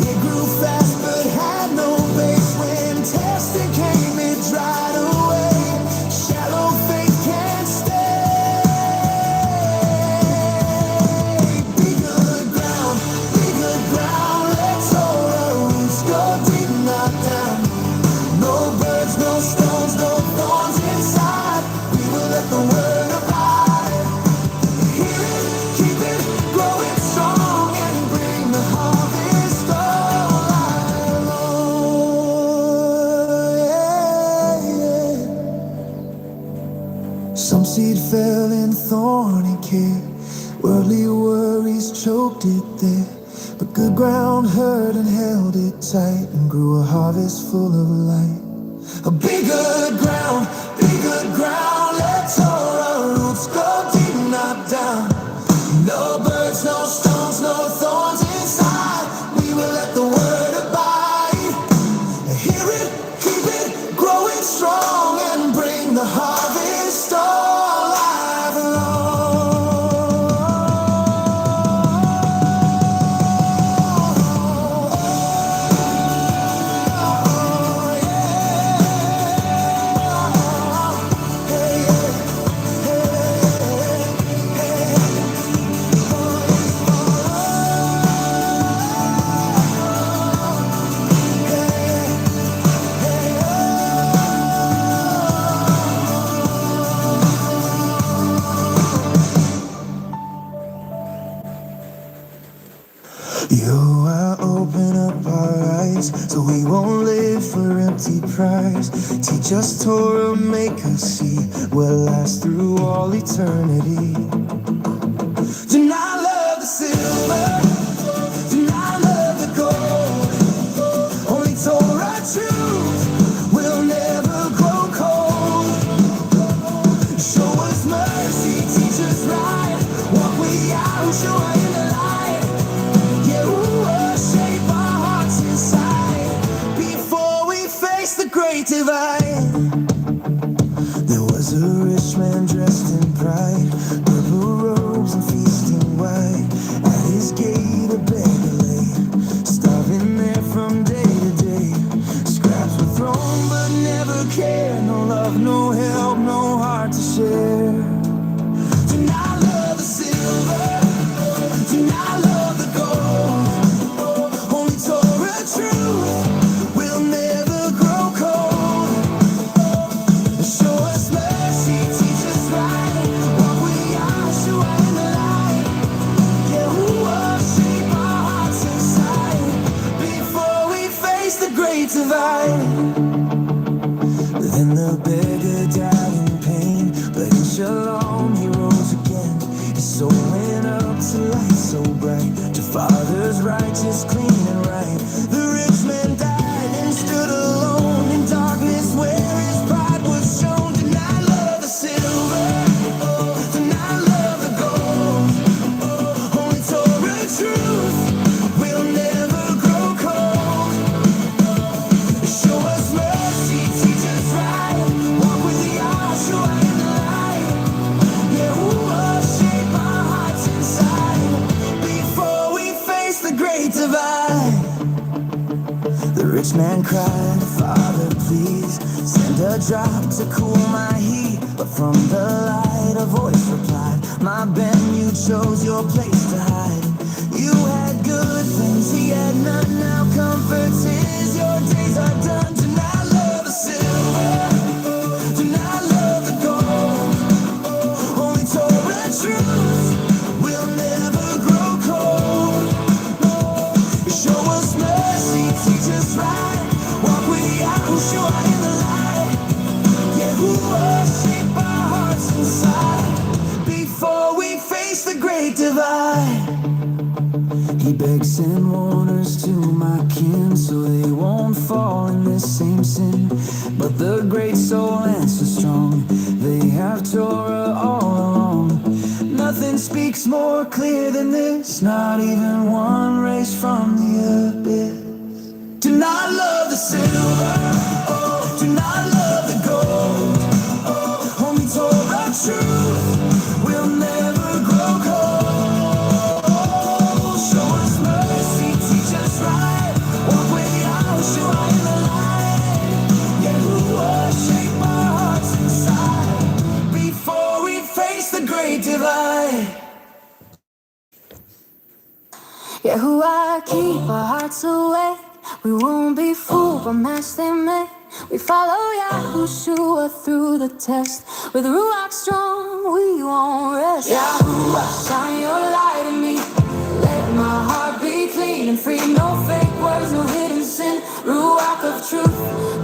It grew fast but had no base. When testing came, it dried away. Shallow faith can't stay. Be good ground, let Torah roots go deep, not down. No birds, no stones, no thorns inside. We will let the word abide. Hear it, keep it, grow it strong, and bring the harvest all life long. Yeah. Some seed fell in thorny care, worldly worries choked it there. But good ground heard and held it tight, and grew a harvest full of light. Be good ground, let Torah roots go deep, not down. No birds, no stones, no thorns inside. We will let the word abide. Hear it, keep it, grow it strong, and bring the harvest all life long. I open up our eyes so we won't live for empty prize. Teach us Torah, make us see we'll last through all eternity. Do not love the silver, do not love the gold. Only Torah truth will never grow cold. Show us mercy, teach us right. Walk with Yahushua in the light. Shape our great divide. Then the beggar died in pain, but in shalom he rose again. His soul went up to light so bright, to Father's righteous, clean and right. The rich man died and stood alone in darkness where his pride was shown. Did not love the silver, oh, did not love the gold. Oh, only Torah truth will never grow cold. Show us mercy, teach us right, walk with the Yahshua in the light. Yahuwah, shape our hearts inside before we face the great divide. The rich man cried, Father, please send a drop to cool my heat. But from the light a voice replied, my Ben, you chose your place to hide. You had good things, he had none. Now comfort's his, your days are done. Do not love the silver, do not love the gold. Only Torah truth will never grow cold. Show us mercy, teach us right, walk with Yahushua in the light. Yahuwah, shape our hearts inside before we face the great divide. He begs sin warners to my kin, so they won't fall in this same sin. But the great soul answers strong, they have Torah all along. Nothing speaks more clear than this, not even one race from the abyss. Do not love the silver, oh, do not love the gold. Oh, only Torah truth will never grow cold. Show us mercy, teach us right, walk with Yahushua in the light. Yahuwah, shape our hearts inside before we face the great divide. Yahuwah, keep our hearts awake. We won't be fooled by mess they make. We follow Yahushua through the test. With Ruach strong, we won't rest. Yahuwah, shine your light in me. Let my heart be clean and free. No fake words, no hidden sin. Ruach of truth,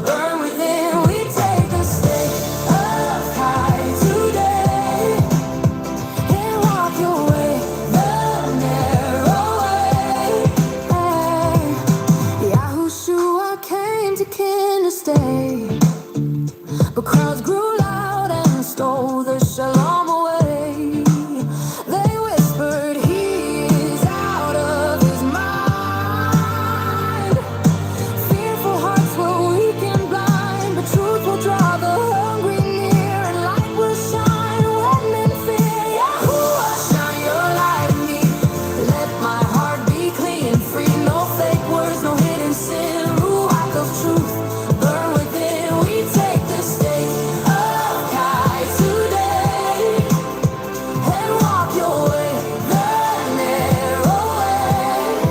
burn within. We take the state of high today and walk your way, the narrow way. Yahushua came to kin to stay, but crowds grew loud and stole the shalom away. They whispered he is out of his mind. Fearful hearts were weak and blind, but truth will draw the hungry near, and light will shine when men fear. Yahuwah, shine your light in me. Let my heart be clean and free. No fake words, no hidden sin. Ruach of truth, burn within. We take the stake of Kai today and walk your way, the narrow way.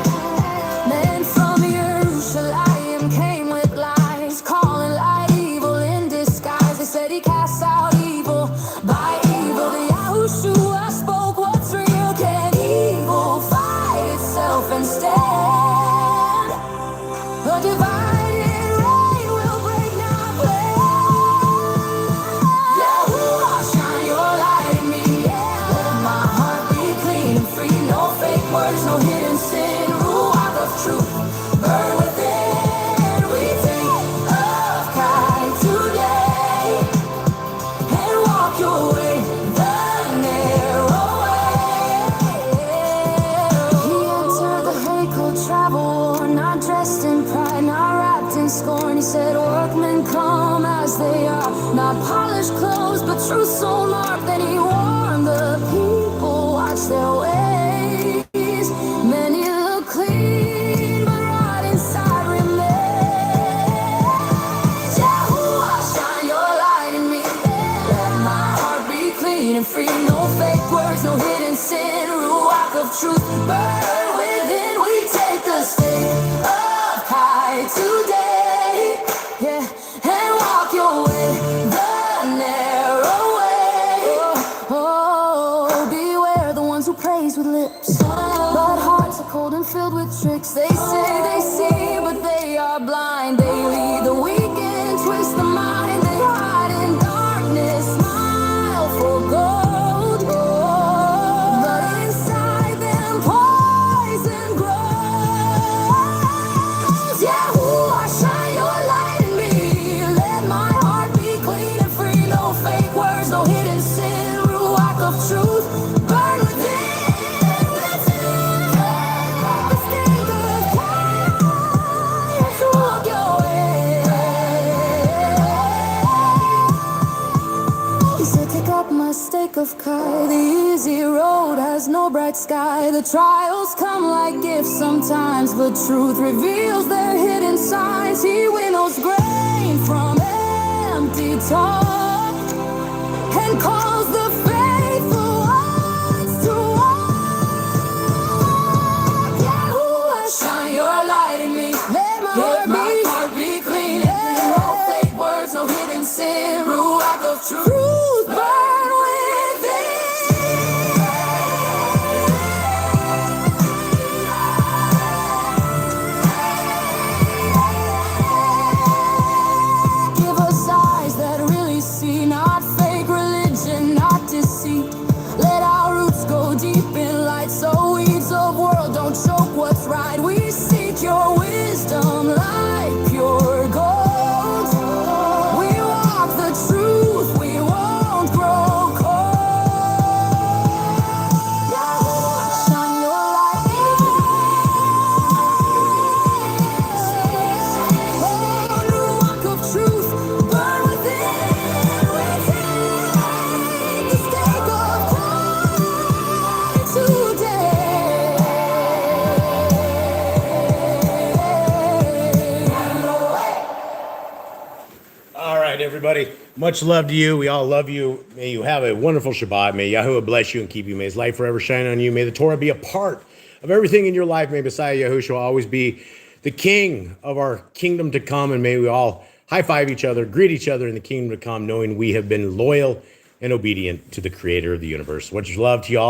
Men from Jerusalem came with lies, calling light evil in disguise. They said he casts out evil by evil. The Yahushua spoke what's real. Can evil fight itself and stand? A divided reign will break, not plan. Yahuwah, shine your light in me. Let my heart be clean and free. No fake words, no hidden sin. Ruach of truth, burn within. We think of Kai today and walk your way, the narrow way. He entered the Hakel travel worn, not dressed in pride, not wrapped in scorn. He said, workmen come as they are, not polished clothes, but truth so marked. Then he warned the people, watch their ways. Many look clean, but right inside remains. Yahuwah, shine your light in me. Let my heart be clean and free. No fake words, no hidden sin. Ruach of truth, burn within. We take the stake of Kai today, yeah, and walk your way, the narrow way. Oh, beware the ones who praise with lips. sky. The trials come like gifts sometimes, but truth reveals their hidden signs. He winnows grain from empty talk and calls the faithful ones to walk. Yahuwah, shine your light in me. Let my heart be clean. No fake words, no hidden sin. Ruach of truth, burn within. Give us eyes that really see, not fake religion, not deceit. Let our roots go deep in light, so weeds of world don't choke what's right. We seek your wisdom like pure gold. We walk the truth, we won't grow cold. Yahuwah, shine your light in us. Oh, Ruach of truth, burn within. We take the stake of pride today. All right, everybody. Much love to you. We all love you. May you have a wonderful Shabbat. May Yahuwah bless you and keep you. May his light forever shine on you. May the Torah be a part of everything in your life. May Messiah Yahushua always be the king of our kingdom to come. And may we all high five each other, greet each other in the kingdom to come, knowing we have been loyal and obedient to the creator of the universe. Much love to you all.